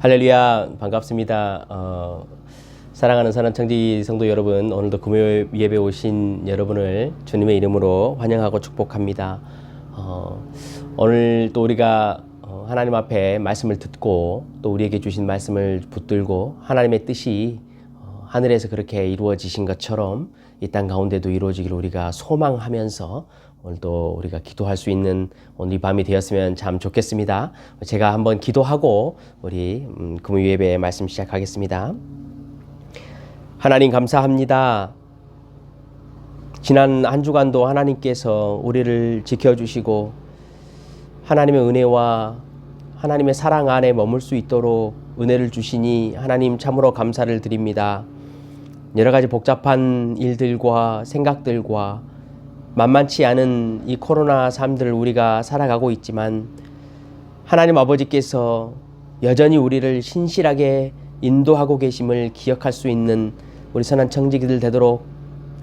할렐루야, 반갑습니다. 사랑하는 사랑청지 성도 여러분, 오늘도 금요 예배 오신 여러분을 주님의 이름으로 환영하고 축복합니다. 오늘 또 우리가 하나님 앞에 말씀을 듣고 또 우리에게 주신 말씀을 붙들고 하나님의 뜻이 하늘에서 그렇게 이루어지신 것처럼 이 땅 가운데도 이루어지기를 우리가 소망하면서 오늘도 우리가 기도할 수 있는 오늘 이 밤이 되었으면 참 좋겠습니다. 제가 한번 기도하고 우리 금요 예배 말씀 시작하겠습니다. 하나님 감사합니다. 지난 한 주간도 하나님께서 우리를 지켜주시고 하나님의 은혜와 하나님의 사랑 안에 머물 수 있도록 은혜를 주시니 하나님 참으로 감사를 드립니다. 여러 가지 복잡한 일들과 생각들과 만만치 않은 이 코로나 삶들을 우리가 살아가고 있지만 하나님 아버지께서 여전히 우리를 신실하게 인도하고 계심을 기억할 수 있는 우리 선한 청지기들 되도록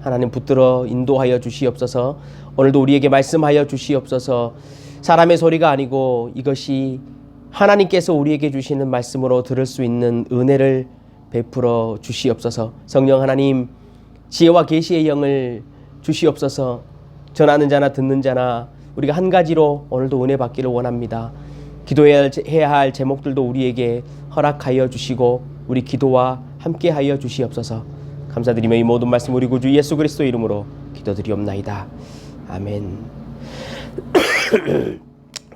하나님 붙들어 인도하여 주시옵소서. 오늘도 우리에게 말씀하여 주시옵소서. 사람의 소리가 아니고 이것이 하나님께서 우리에게 주시는 말씀으로 들을 수 있는 은혜를 베풀어 주시옵소서. 성령 하나님 지혜와 계시의 영을 주시옵소서. 전하는 자나 듣는 자나 우리가 한 가지로 오늘도 은혜 받기를 원합니다. 기도해야 할 제목들도 우리에게 허락하여 주시고 우리 기도와 함께하여 주시옵소서. 감사드리며 이 모든 말씀 우리 구주 예수 그리스도 이름으로 기도드리옵나이다. 아멘.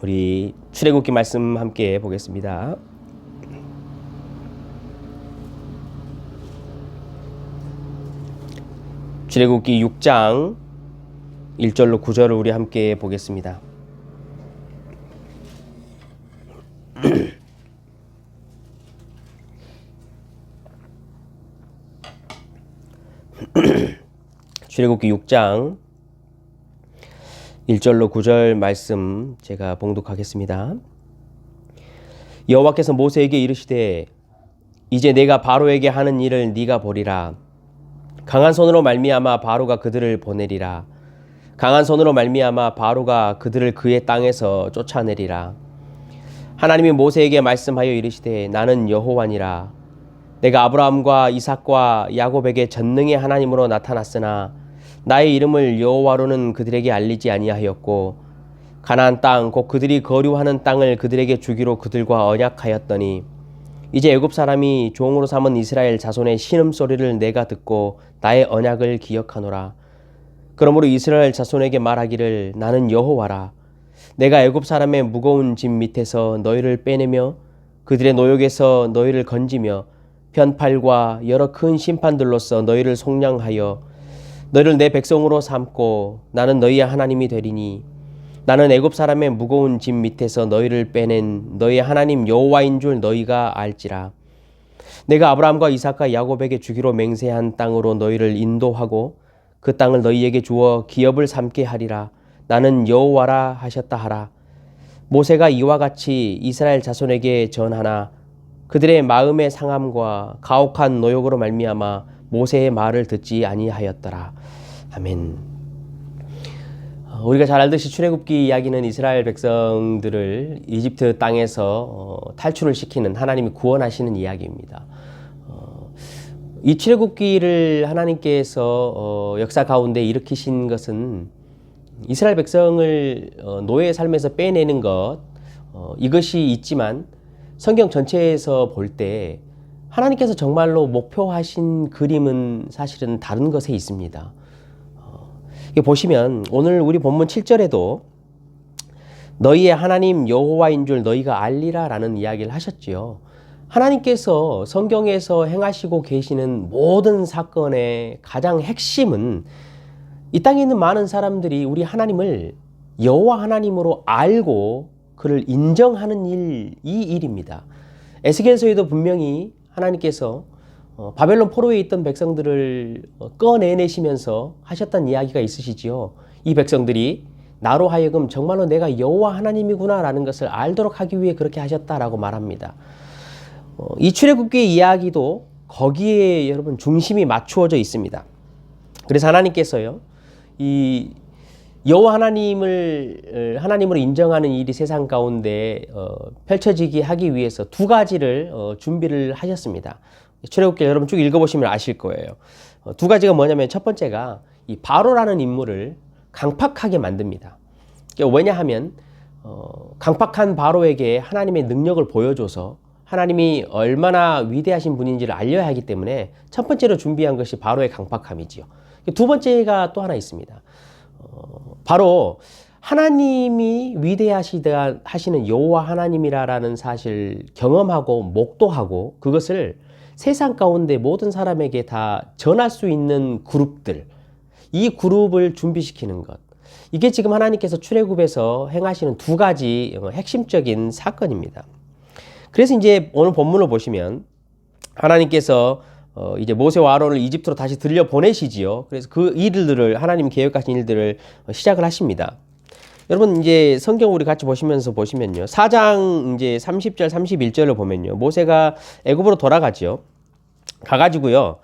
우리 출애굽기 말씀 함께 보겠습니다. 출애굽기 6장 1절로 9절을 우리 함께 보겠습니다. 출애굽기 6장 1절로 9절 말씀 제가 봉독하겠습니다. 여호와께서 모세에게 이르시되 이제 내가 바로에게 하는 일을 네가 보리라. 강한 손으로 말미암아 바로가 그들을 보내리라. 강한 손으로 말미암아 바로가 그들을 그의 땅에서 쫓아내리라. 하나님이 모세에게 말씀하여 이르시되 나는 여호와니라. 내가 아브라함과 이삭과 야곱에게 전능의 하나님으로 나타났으나 나의 이름을 여호와로는 그들에게 알리지 아니하였고 가나안 땅 곧 그들이 거류하는 땅을 그들에게 주기로 그들과 언약하였더니 이제 애굽 사람이 종으로 삼은 이스라엘 자손의 신음소리를 내가 듣고 나의 언약을 기억하노라. 그러므로 이스라엘 자손에게 말하기를 나는 여호와라. 내가 애굽 사람의 무거운 짐 밑에서 너희를 빼내며 그들의 노역에서 너희를 건지며 편팔과 여러 큰 심판들로서 너희를 속량하여 너희를 내 백성으로 삼고 나는 너희의 하나님이 되리니 나는 애굽 사람의 무거운 짐 밑에서 너희를 빼낸 너희의 하나님 여호와인 줄 너희가 알지라. 내가 아브라함과 이삭과 야곱에게 주기로 맹세한 땅으로 너희를 인도하고 그 땅을 너희에게 주어 기업을 삼게 하리라. 나는 여호와라 하셨다 하라. 모세가 이와 같이 이스라엘 자손에게 전하나 그들의 마음의 상함과 가혹한 노역으로 말미암아 모세의 말을 듣지 아니하였더라. 아멘. 우리가 잘 알듯이 출애굽기 이야기는 이스라엘 백성들을 이집트 땅에서 탈출을 시키는 하나님이 구원하시는 이야기입니다. 이 출애굽기를 하나님께서 역사 가운데 일으키신 것은 이스라엘 백성을 노예의 삶에서 빼내는 것 이것이 있지만 성경 전체에서 볼 때 하나님께서 정말로 목표하신 그림은 사실은 다른 것에 있습니다. 보시면 오늘 우리 본문 7절에도 너희의 하나님 여호와인 줄 너희가 알리라 라는 이야기를 하셨지요. 하나님께서 성경에서 행하시고 계시는 모든 사건의 가장 핵심은 이 땅에 있는 많은 사람들이 우리 하나님을 여호와 하나님으로 알고 그를 인정하는 일, 이 일입니다. 에스겔서에도 분명히 하나님께서 바벨론 포로에 있던 백성들을 꺼내내시면서 하셨던 이야기가 있으시지요. 이 백성들이 나로 하여금 정말로 내가 여호와 하나님이구나 라는 것을 알도록 하기 위해 그렇게 하셨다라고 말합니다. 이 출애굽기의 이야기도 거기에 여러분 중심이 맞추어져 있습니다. 그래서 하나님께서요 이 여호와 하나님으로 인정하는 일이 세상 가운데 펼쳐지게 하기 위해서 두 가지를 준비를 하셨습니다. 출애굽기 여러분 쭉 읽어보시면 아실 거예요. 두 가지가 뭐냐면 첫 번째가 이 바로라는 인물을 강팍하게 만듭니다. 왜냐하면 강팍한 바로에게 하나님의 능력을 보여줘서 하나님이 얼마나 위대하신 분인지를 알려야 하기 때문에 첫 번째로 준비한 것이 바로의 강팍함이지요. 두 번째가 또 하나 있습니다. 바로 하나님이 위대하시다 하시는 여호와 하나님이라는 사실 경험하고 목도하고 그것을 세상 가운데 모든 사람에게 다 전할 수 있는 그룹들, 이 그룹을 준비시키는 것. 이게 지금 하나님께서 출애굽에서 행하시는 두 가지 핵심적인 사건입니다. 그래서 이제 오늘 본문을 보시면 하나님께서 이제 모세와 아론을 이집트로 다시 들려 보내시지요. 그래서 그 일들을 하나님 계획하신 일들을 시작을 하십니다. 여러분 이제 성경 우리 같이 보시면서 보시면요. 4장 이제 30절 31절을 보면요. 모세가 애굽으로 돌아가죠. 가가지고요.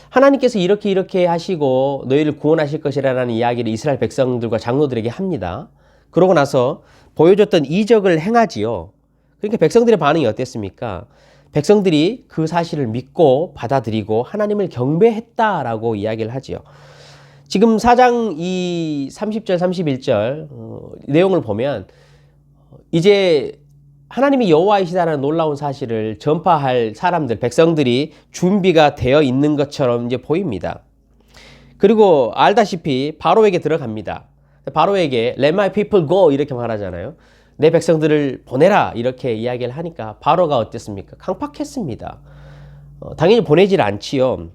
하나님께서 이렇게 하시고 너희를 구원하실 것이라는 이야기를 이스라엘 백성들과 장로들에게 합니다. 그러고 나서 보여줬던 이적을 행하지요. 그러니까 백성들의 반응이 어땠습니까? 백성들이 그 사실을 믿고 받아들이고 하나님을 경배했다라고 이야기를 하지요. 지금 4장 이 30절 31절 내용을 보면 이제 하나님이 여호와이시다라는 놀라운 사실을 전파할 사람들, 백성들이 준비가 되어 있는 것처럼 이제 보입니다. 그리고 알다시피 바로에게 들어갑니다. 바로에게 Let my people go 이렇게 말하잖아요. 내 백성들을 보내라 이렇게 이야기를 하니까 바로가 어땠습니까? 강팍했습니다. 당연히 보내질 않지요.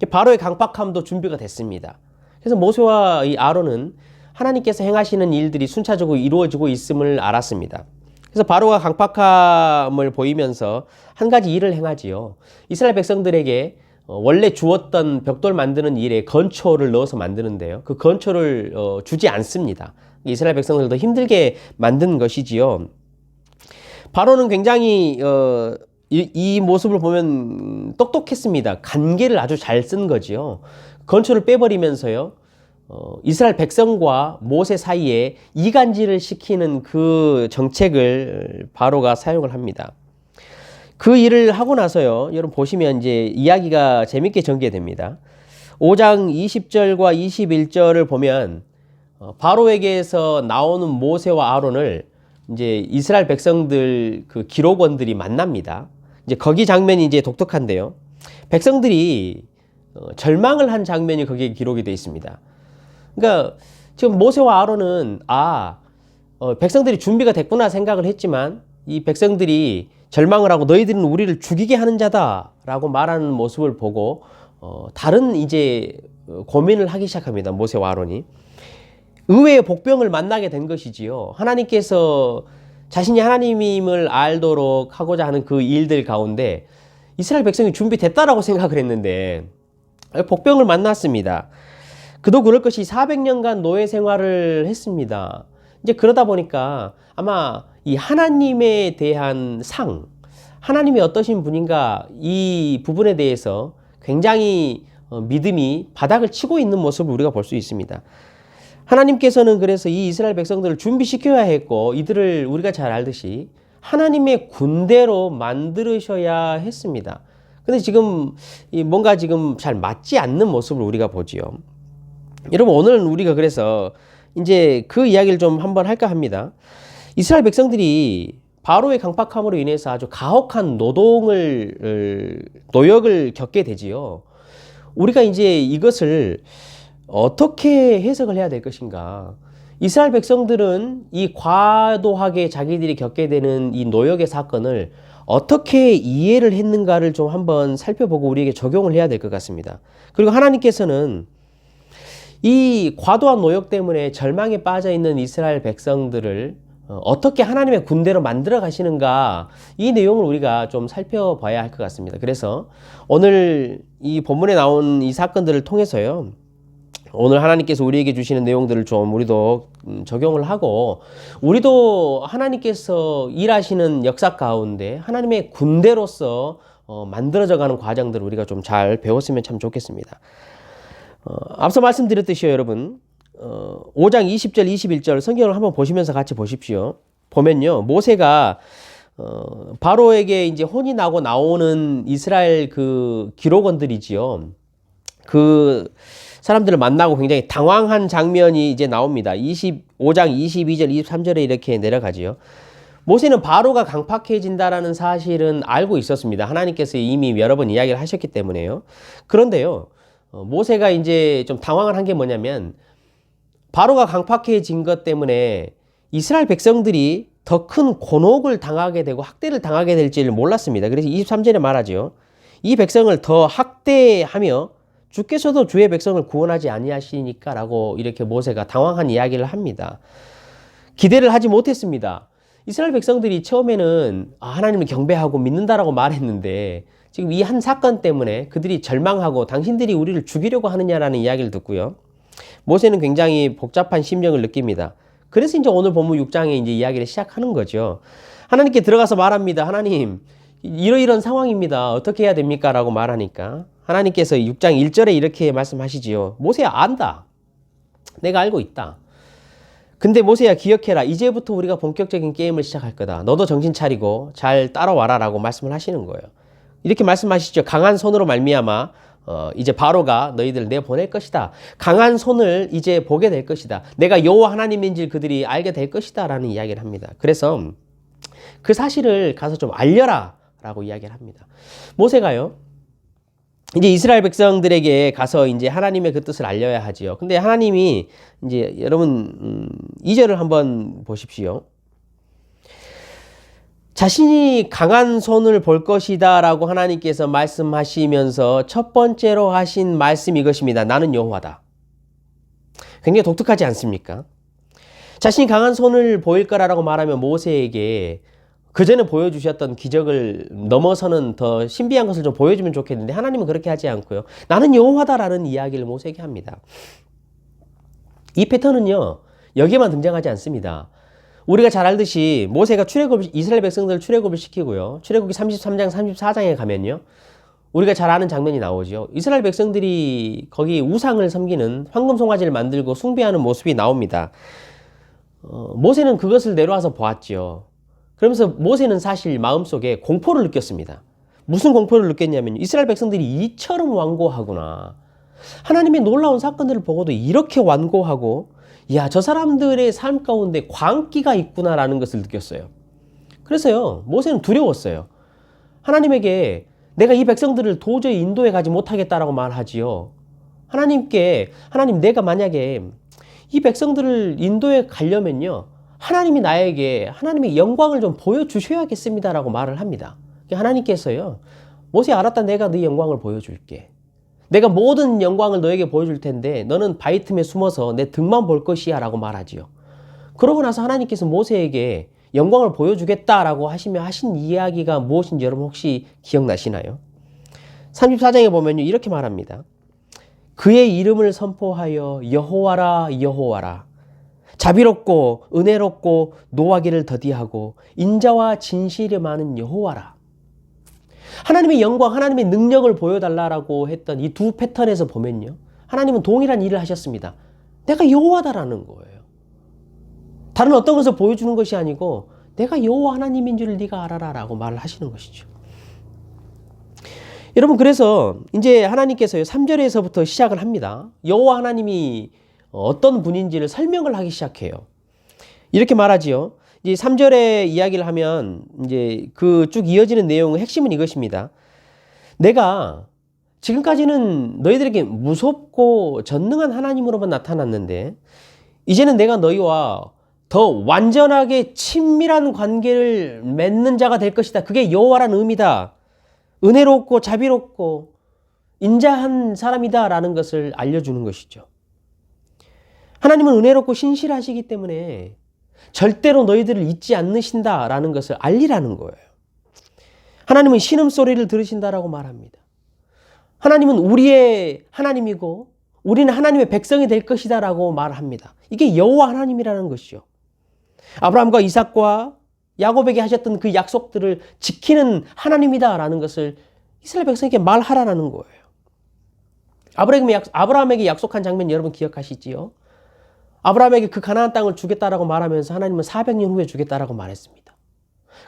바로의 강팍함도 준비가 됐습니다. 그래서 모세와 이 아론은 하나님께서 행하시는 일들이 순차적으로 이루어지고 있음을 알았습니다. 그래서 바로가 강팍함을 보이면서 한 가지 일을 행하지요. 이스라엘 백성들에게 원래 주었던 벽돌 만드는 일에 건초를 넣어서 만드는데요. 그 건초를 주지 않습니다. 이스라엘 백성들도 힘들게 만든 것이지요. 바로는 굉장히 이 모습을 보면 똑똑했습니다. 간계를 아주 잘 쓴 거지요. 건초를 빼버리면서요. 이스라엘 백성과 모세 사이에 이간질을 시키는 그 정책을 바로가 사용을 합니다. 그 일을 하고 나서요. 여러분 보시면 이제 이야기가 재밌게 전개됩니다. 5장 20절과 21절을 보면 바로에게서 나오는 모세와 아론을 이제 이스라엘 백성들 그 기록원들이 만납니다. 이제 거기 장면이 이제 독특한데요. 백성들이 절망을 한 장면이 거기에 기록이 되어 있습니다. 그러니까 지금 모세와 아론은 백성들이 준비가 됐구나 생각을 했지만 이 백성들이 절망을 하고 너희들은 우리를 죽이게 하는 자다라고 말하는 모습을 보고 다른 이제 고민을 하기 시작합니다. 모세와 아론이. 의외의 복병을 만나게 된 것이지요. 하나님께서 자신이 하나님임을 알도록 하고자 하는 그 일들 가운데 이스라엘 백성이 준비됐다라고 생각을 했는데 복병을 만났습니다. 그도 그럴 것이 400년간 노예 생활을 했습니다. 이제 그러다 보니까 아마 이 하나님에 대한 하나님이 어떠신 분인가 이 부분에 대해서 굉장히 믿음이 바닥을 치고 있는 모습을 우리가 볼 수 있습니다. 하나님께서는 그래서 이 이스라엘 백성들을 준비시켜야 했고 이들을 우리가 잘 알듯이 하나님의 군대로 만들으셔야 했습니다. 근데 지금 뭔가 지금 잘 맞지 않는 모습을 우리가 보지요. 여러분 오늘은 우리가 그래서 이제 그 이야기를 좀 한번 할까 합니다. 이스라엘 백성들이 바로의 강팍함으로 인해서 아주 가혹한 노역을 겪게 되지요. 우리가 이제 이것을 어떻게 해석을 해야 될 것인가? 이스라엘 백성들은 이 과도하게 자기들이 겪게 되는 이 노역의 사건을 어떻게 이해를 했는가를 좀 한번 살펴보고 우리에게 적용을 해야 될 것 같습니다. 그리고 하나님께서는 이 과도한 노역 때문에 절망에 빠져 있는 이스라엘 백성들을 어떻게 하나님의 군대로 만들어 가시는가 이 내용을 우리가 좀 살펴봐야 할 것 같습니다. 그래서 오늘 이 본문에 나온 이 사건들을 통해서요. 오늘 하나님께서 우리에게 주시는 내용들을 좀 우리도 적용을 하고 우리도 하나님께서 일하시는 역사 가운데 하나님의 군대로서 만들어져 가는 과정들을 우리가 좀 잘 배웠으면 참 좋겠습니다. 앞서 말씀드렸듯이요, 여러분. 5장 20절 21절 성경을 한번 보시면서 같이 보십시오. 보면요. 모세가 바로에게 이제 혼이 나고 나오는 이스라엘 그 기록원들이지요. 그 사람들을 만나고 굉장히 당황한 장면이 이제 나옵니다. 25장 22절 23절에 이렇게 내려가지요. 모세는 바로가 강팍해진다라는 사실은 알고 있었습니다. 하나님께서 이미 여러 번 이야기를 하셨기 때문에요. 그런데요. 모세가 이제 좀 당황을 한 게 뭐냐면 바로가 강팍해진 것 때문에 이스라엘 백성들이 더 큰 곤혹을 당하게 되고 학대를 당하게 될지를 몰랐습니다. 그래서 23절에 말하죠. 이 백성을 더 학대하며 주께서도 주의 백성을 구원하지 아니하시니까 라고 이렇게 모세가 당황한 이야기를 합니다. 기대를 하지 못했습니다. 이스라엘 백성들이 처음에는 하나님을 경배하고 믿는다라고 말했는데 지금 이 한 사건 때문에 그들이 절망하고 당신들이 우리를 죽이려고 하느냐라는 이야기를 듣고요. 모세는 굉장히 복잡한 심정을 느낍니다. 그래서 이제 오늘 본문 6장에 이제 이야기를 시작하는 거죠. 하나님께 들어가서 말합니다. 하나님, 이러이런 상황입니다. 어떻게 해야 됩니까? 라고 말하니까 하나님께서 6장 1절에 이렇게 말씀하시지요. 모세야, 안다. 내가 알고 있다. 근데 모세야, 기억해라. 이제부터 우리가 본격적인 게임을 시작할 거다. 너도 정신 차리고 잘 따라와라 라고 말씀을 하시는 거예요. 이렇게 말씀하시죠. 강한 손으로 말미암아 이제 바로가 너희들을 내보낼 것이다. 강한 손을 이제 보게 될 것이다. 내가 여호와 하나님인지 그들이 알게 될 것이다 라는 이야기를 합니다. 그래서 그 사실을 가서 좀 알려라 라고 이야기를 합니다. 모세가요, 이제 이스라엘 백성들에게 가서 이제 하나님의 그 뜻을 알려야 하지요. 근데 하나님이 이제 여러분 2절을 한번 보십시오. 자신이 강한 손을 볼 것이다 라고 하나님께서 말씀하시면서 첫 번째로 하신 말씀이 이것입니다. 나는 여호와다. 굉장히 독특하지 않습니까? 자신이 강한 손을 보일 거라고 말하면 모세에게 그전에 보여주셨던 기적을 넘어서는 더 신비한 것을 좀 보여주면 좋겠는데 하나님은 그렇게 하지 않고요. 나는 여호와다라는 이야기를 모세에게 합니다. 이 패턴은요, 여기에만 등장하지 않습니다. 우리가 잘 알듯이 모세가 이스라엘 백성들을 출애굽을 시키고요. 출애굽기 33장 34장에 가면요, 우리가 잘 아는 장면이 나오죠. 이스라엘 백성들이 거기 우상을 섬기는 황금 송아지를 만들고 숭배하는 모습이 나옵니다. 모세는 그것을 내려와서 보았죠. 그러면서 모세는 사실 마음속에 공포를 느꼈습니다. 무슨 공포를 느꼈냐면 이스라엘 백성들이 이처럼 완고하구나. 하나님의 놀라운 사건들을 보고도 이렇게 완고하고, 야, 저 사람들의 삶 가운데 광기가 있구나라는 것을 느꼈어요. 그래서요, 모세는 두려웠어요. 하나님에게 내가 이 백성들을 도저히 인도해 가지 못하겠다라고 말하지요. 하나님, 내가 만약에 이 백성들을 인도해 가려면요, 하나님이 나에게 하나님의 영광을 좀 보여주셔야겠습니다라고 말을 합니다. 하나님께서요, 모세 알았다. 내가 네 영광을 보여줄게. 내가 모든 영광을 너에게 보여줄 텐데 너는 바위 틈에 숨어서 내 등만 볼 것이야 라고 말하지요. 그러고 나서 하나님께서 모세에게 영광을 보여주겠다라고 하신 이야기가 무엇인지 여러분 혹시 기억나시나요? 34장에 보면 이렇게 말합니다. 그의 이름을 선포하여 여호와라 여호와라, 자비롭고 은혜롭고 노하기를 더디하고 인자와 진실이 많은 여호와라. 하나님의 영광, 하나님의 능력을 보여달라고 했던 이 두 패턴에서 보면요, 하나님은 동일한 일을 하셨습니다. 내가 여호와다라는 거예요. 다른 어떤 것을 보여주는 것이 아니고 내가 여호와 하나님인 줄 네가 알아라 라고 말을 하시는 것이죠. 여러분, 그래서 이제 하나님께서요 3절에서부터 시작을 합니다. 여호와 하나님이 어떤 분인지를 설명을 하기 시작해요. 이렇게 말하지요. 이제 3절에 이야기를 하면 이제 그 쭉 이어지는 내용의 핵심은 이것입니다. 내가 지금까지는 너희들에게 무섭고 전능한 하나님으로만 나타났는데 이제는 내가 너희와 더 완전하게 친밀한 관계를 맺는 자가 될 것이다. 그게 여호와라는 의미다. 은혜롭고 자비롭고 인자한 사람이다 라는 것을 알려주는 것이죠. 하나님은 은혜롭고 신실하시기 때문에 절대로 너희들을 잊지 않으신다라는 것을 알리라는 거예요. 하나님은 신음소리를 들으신다라고 말합니다. 하나님은 우리의 하나님이고 우리는 하나님의 백성이 될 것이다라고 말합니다. 이게 여호와 하나님이라는 것이죠. 아브라함과 이삭과 야곱에게 하셨던 그 약속들을 지키는 하나님이다라는 것을 이스라엘 백성에게 말하라는 거예요. 아브라함에게 약속한 장면 여러분 기억하시지요? 아브라함에게 그 가나안 땅을 주겠다라고 말하면서 하나님은 400년 후에 주겠다라고 말했습니다.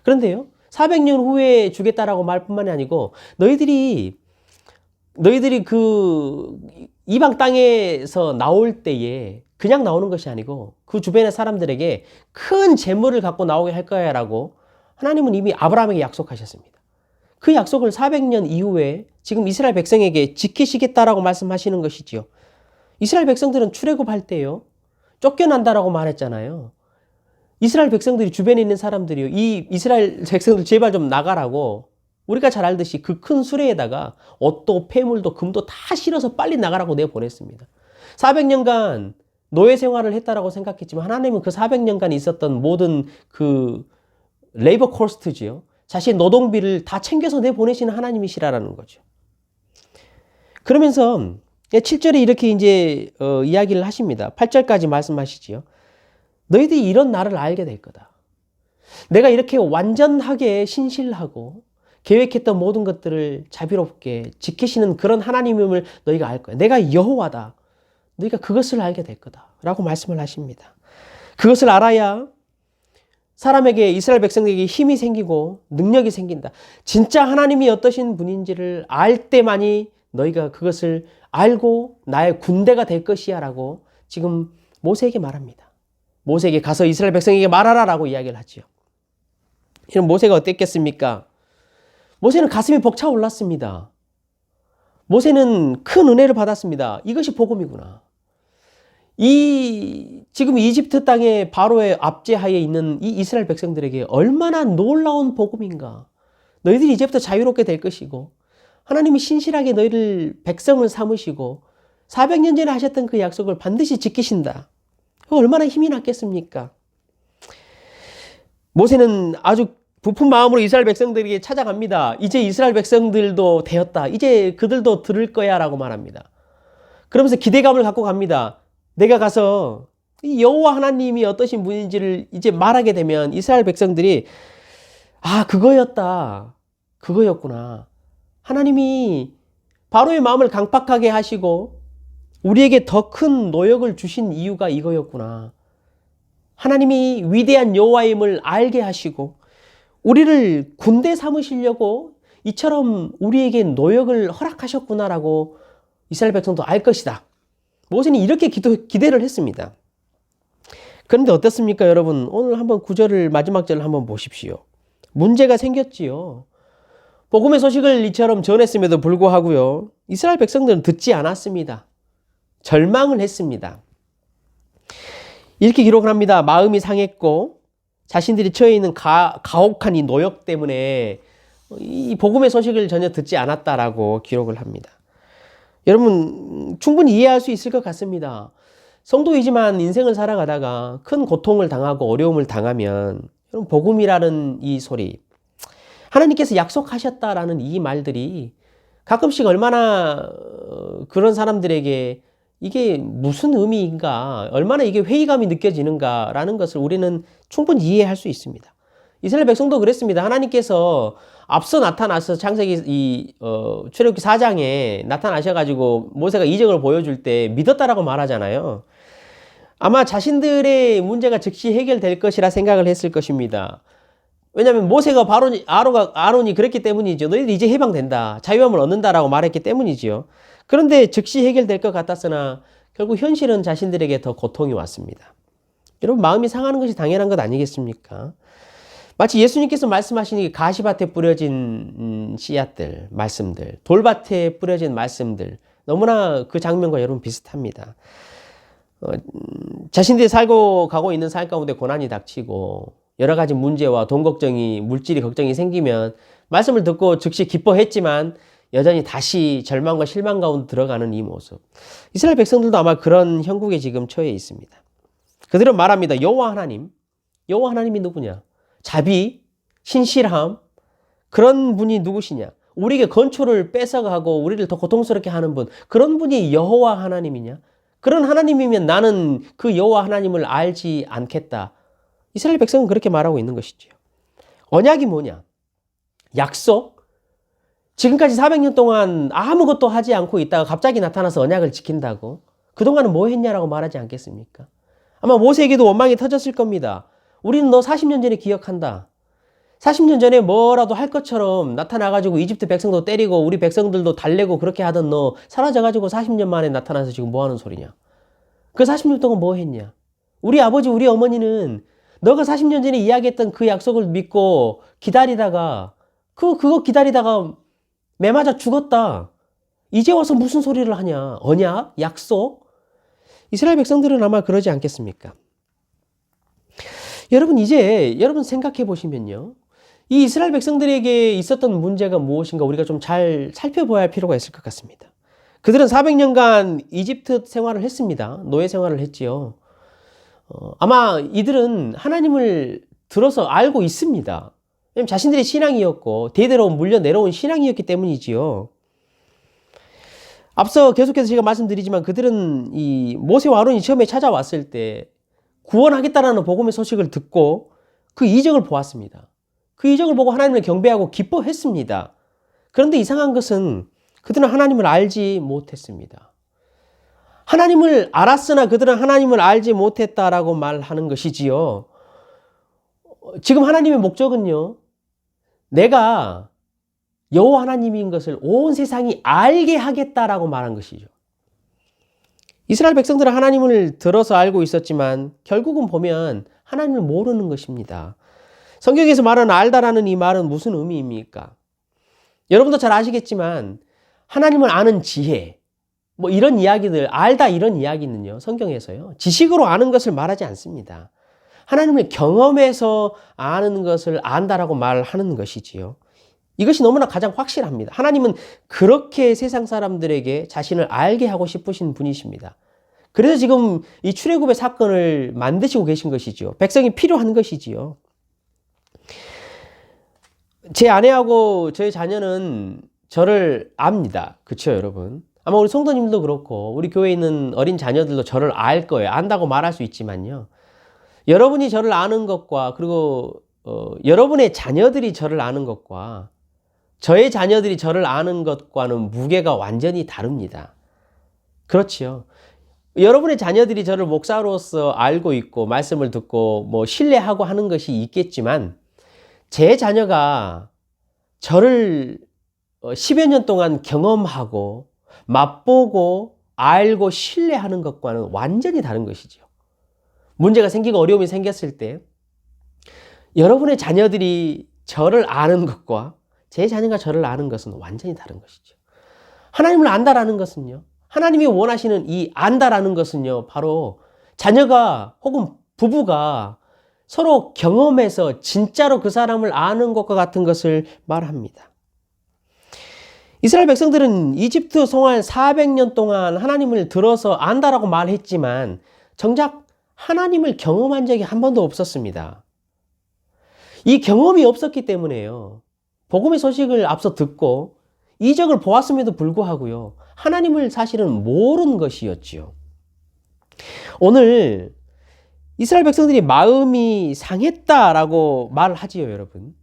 그런데요, 400년 후에 주겠다라고 말뿐만이 아니고 너희들이 그 이방 땅에서 나올 때에 그냥 나오는 것이 아니고 그 주변의 사람들에게 큰 재물을 갖고 나오게 할 거야 라고 하나님은 이미 아브라함에게 약속하셨습니다. 그 약속을 400년 이후에 지금 이스라엘 백성에게 지키시겠다라고 말씀하시는 것이지요. 이스라엘 백성들은 출애굽할 때요, 쫓겨난다라고 말했잖아요. 이스라엘 백성들이, 주변에 있는 사람들이요, 이 이스라엘 백성들 제발 좀 나가라고, 우리가 잘 알듯이 그 큰 수레에다가 옷도 폐물도 금도 다 실어서 빨리 나가라고 내보냈습니다. 400년간 노예 생활을 했다라고 생각했지만 하나님은 그 400년간 있었던 모든 그 레이버 코스트지요, 자신의 노동비를 다 챙겨서 내보내시는 하나님이시라는 거죠. 그러면서 7절에 이렇게 이제 이야기를 하십니다. 8절까지 말씀하시지요. 너희들이 이런 나를 알게 될 거다. 내가 이렇게 완전하게 신실하고 계획했던 모든 것들을 자비롭게 지키시는 그런 하나님임을 너희가 알 거야. 내가 여호와다. 너희가 그것을 알게 될 거다 라고 말씀을 하십니다. 그것을 알아야 사람에게, 이스라엘 백성에게 힘이 생기고 능력이 생긴다. 진짜 하나님이 어떠신 분인지를 알 때만이 너희가 그것을 알고 나의 군대가 될 것이야 라고 지금 모세에게 말합니다. 모세에게 가서 이스라엘 백성에게 말하라 라고 이야기를 하지요. 이런 모세가 어땠겠습니까? 모세는 가슴이 벅차올랐습니다. 모세는 큰 은혜를 받았습니다. 이것이 복음이구나. 지금 이집트 땅의 바로의 압제하에 있는 이 이스라엘 백성들에게 얼마나 놀라운 복음인가. 너희들이 이제부터 자유롭게 될 것이고 하나님이 신실하게 너희를 백성을 삼으시고 400년 전에 하셨던 그 약속을 반드시 지키신다. 얼마나 힘이 났겠습니까? 모세는 아주 부푼 마음으로 이스라엘 백성들에게 찾아갑니다. 이제 이스라엘 백성들도 되었다. 이제 그들도 들을 거야 라고 말합니다. 그러면서 기대감을 갖고 갑니다. 내가 가서 이 여호와 하나님이 어떠신 분인지를 이제 말하게 되면 이스라엘 백성들이 그거였다. 그거였구나. 하나님이 바로의 마음을 강팍하게 하시고 우리에게 더 큰 노역을 주신 이유가 이거였구나. 하나님이 위대한 여호와임을 알게 하시고 우리를 군대 삼으시려고 이처럼 우리에게 노역을 허락하셨구나라고 이스라엘 백성도 알 것이다. 모세는 이렇게 기대를 했습니다. 그런데 어떻습니까, 여러분? 오늘 한번 9절을, 마지막 절을 한번 보십시오. 문제가 생겼지요. 복음의 소식을 이처럼 전했음에도 불구하고요, 이스라엘 백성들은 듣지 않았습니다. 절망을 했습니다. 이렇게 기록을 합니다. 마음이 상했고 자신들이 처해 있는 가혹한 이 노역 때문에 이 복음의 소식을 전혀 듣지 않았다라고 기록을 합니다. 여러분, 충분히 이해할 수 있을 것 같습니다. 성도이지만 인생을 살아가다가 큰 고통을 당하고 어려움을 당하면 여러분, 복음이라는 이 소리, 하나님께서 약속하셨다라는 이 말들이 가끔씩 얼마나 그런 사람들에게 이게 무슨 의미인가, 얼마나 이게 회의감이 느껴지는가라는 것을 우리는 충분히 이해할 수 있습니다. 이스라엘 백성도 그랬습니다. 하나님께서 앞서 나타나서 창세기 출애굽기 4장에 나타나셔가지고 모세가 이적을 보여줄 때 믿었다라고 말하잖아요. 아마 자신들의 문제가 즉시 해결될 것이라 생각을 했을 것입니다. 왜냐하면 모세가 아론이 그랬기 때문이죠. 너희들 이제 해방된다, 자유함을 얻는다라고 말했기 때문이지요. 그런데 즉시 해결될 것 같았으나 결국 현실은 자신들에게 더 고통이 왔습니다. 여러분, 마음이 상하는 것이 당연한 것 아니겠습니까? 마치 예수님께서 말씀하신 가시밭에 뿌려진 씨앗들, 말씀들, 돌밭에 뿌려진 말씀들, 너무나 그 장면과 여러분 비슷합니다. 자신들이 살고 가고 있는 삶 가운데 고난이 닥치고 여러 가지 문제와 돈 걱정이, 물질이 걱정이 생기면 말씀을 듣고 즉시 기뻐했지만 여전히 다시 절망과 실망 가운데 들어가는 이 모습. 이스라엘 백성들도 아마 그런 형국에 지금 처해 있습니다. 그들은 말합니다. 여호와 하나님이 누구냐? 자비, 신실함, 그런 분이 누구시냐? 우리에게 건초를 뺏어가고 우리를 더 고통스럽게 하는 분, 그런 분이 여호와 하나님이냐? 그런 하나님이면 나는 그 여호와 하나님을 알지 않겠다. 이스라엘 백성은 그렇게 말하고 있는 것이죠. 언약이 뭐냐? 약속? 지금까지 400년 동안 아무것도 하지 않고 있다가 갑자기 나타나서 언약을 지킨다고? 그동안은 뭐 했냐라고 말하지 않겠습니까? 아마 모세에게도 원망이 터졌을 겁니다. 우리는 너 40년 전에 기억한다. 40년 전에 뭐라도 할 것처럼 나타나가지고 이집트 백성도 때리고 우리 백성들도 달래고 그렇게 하던 너 사라져가지고 40년 만에 나타나서 지금 뭐 하는 소리냐. 그 40년 동안 뭐 했냐. 우리 아버지 우리 어머니는 너가 40년 전에 이야기했던 그 약속을 믿고 기다리다가 그거 기다리다가 매 맞아 죽었다. 이제 와서 무슨 소리를 하냐. 언약? 약속? 이스라엘 백성들은 아마 그러지 않겠습니까? 여러분 이제 여러분 생각해 보시면요. 이 이스라엘 백성들에게 있었던 문제가 무엇인가 우리가 좀 잘 살펴봐야 할 필요가 있을 것 같습니다. 그들은 400년간 이집트 생활을 했습니다. 노예 생활을 했지요. 아마 이들은 하나님을 들어서 알고 있습니다. 왜냐하면 자신들의 신앙이었고 대대로 물려 내려온 신앙이었기 때문이지요. 앞서 계속해서 제가 말씀드리지만 그들은 이 모세와 아론이 처음에 찾아왔을 때 구원하겠다라는 복음의 소식을 듣고 그 이적을 보았습니다. 그 이적을 보고 하나님을 경배하고 기뻐했습니다. 그런데 이상한 것은 그들은 하나님을 알지 못했습니다. 하나님을 알았으나 그들은 하나님을 알지 못했다라고 말하는 것이지요. 지금 하나님의 목적은요. 내가 여호와 하나님인 것을 온 세상이 알게 하겠다라고 말한 것이죠. 이스라엘 백성들은 하나님을 들어서 알고 있었지만 결국은 보면 하나님을 모르는 것입니다. 성경에서 말하는 알다라는 이 말은 무슨 의미입니까? 여러분도 잘 아시겠지만 하나님을 아는 지혜, 뭐 이런 이야기들, 알다 이런 이야기는요, 성경에서요, 지식으로 아는 것을 말하지 않습니다. 하나님을 경험해서 아는 것을 안다라고 말하는 것이지요. 이것이 너무나 가장 확실합니다. 하나님은 그렇게 세상 사람들에게 자신을 알게 하고 싶으신 분이십니다. 그래서 지금 이 출애굽의 사건을 만드시고 계신 것이지요. 백성이 필요한 것이지요. 제 아내하고 저희 자녀는 저를 압니다. 그렇죠, 여러분? 아마 우리 성도님들도 그렇고 우리 교회에 있는 어린 자녀들도 저를 알 거예요. 안다고 말할 수 있지만요. 여러분이 저를 아는 것과 그리고 여러분의 자녀들이 저를 아는 것과 저의 자녀들이 저를 아는 것과는 무게가 완전히 다릅니다. 그렇지요. 여러분의 자녀들이 저를 목사로서 알고 있고 말씀을 듣고 뭐 신뢰하고 하는 것이 있겠지만 제 자녀가 저를 10여 년 동안 경험하고 맛보고 알고 신뢰하는 것과는 완전히 다른 것이죠. 문제가 생기고 어려움이 생겼을 때 여러분의 자녀들이 저를 아는 것과 제 자녀가 저를 아는 것은 완전히 다른 것이죠. 하나님을 안다라는 것은요. 하나님이 원하시는 이 안다라는 것은요. 바로 자녀가 혹은 부부가 서로 경험해서 진짜로 그 사람을 아는 것과 같은 것을 말합니다. 이스라엘 백성들은 이집트 생활 400년 동안 하나님을 들어서 안다라고 말했지만 정작 하나님을 경험한 적이 한 번도 없었습니다. 이 경험이 없었기 때문에요. 복음의 소식을 앞서 듣고 이적을 보았음에도 불구하고요. 하나님을 사실은 모르는 것이었지요. 오늘 이스라엘 백성들이 마음이 상했다라고 말을 하지요, 여러분.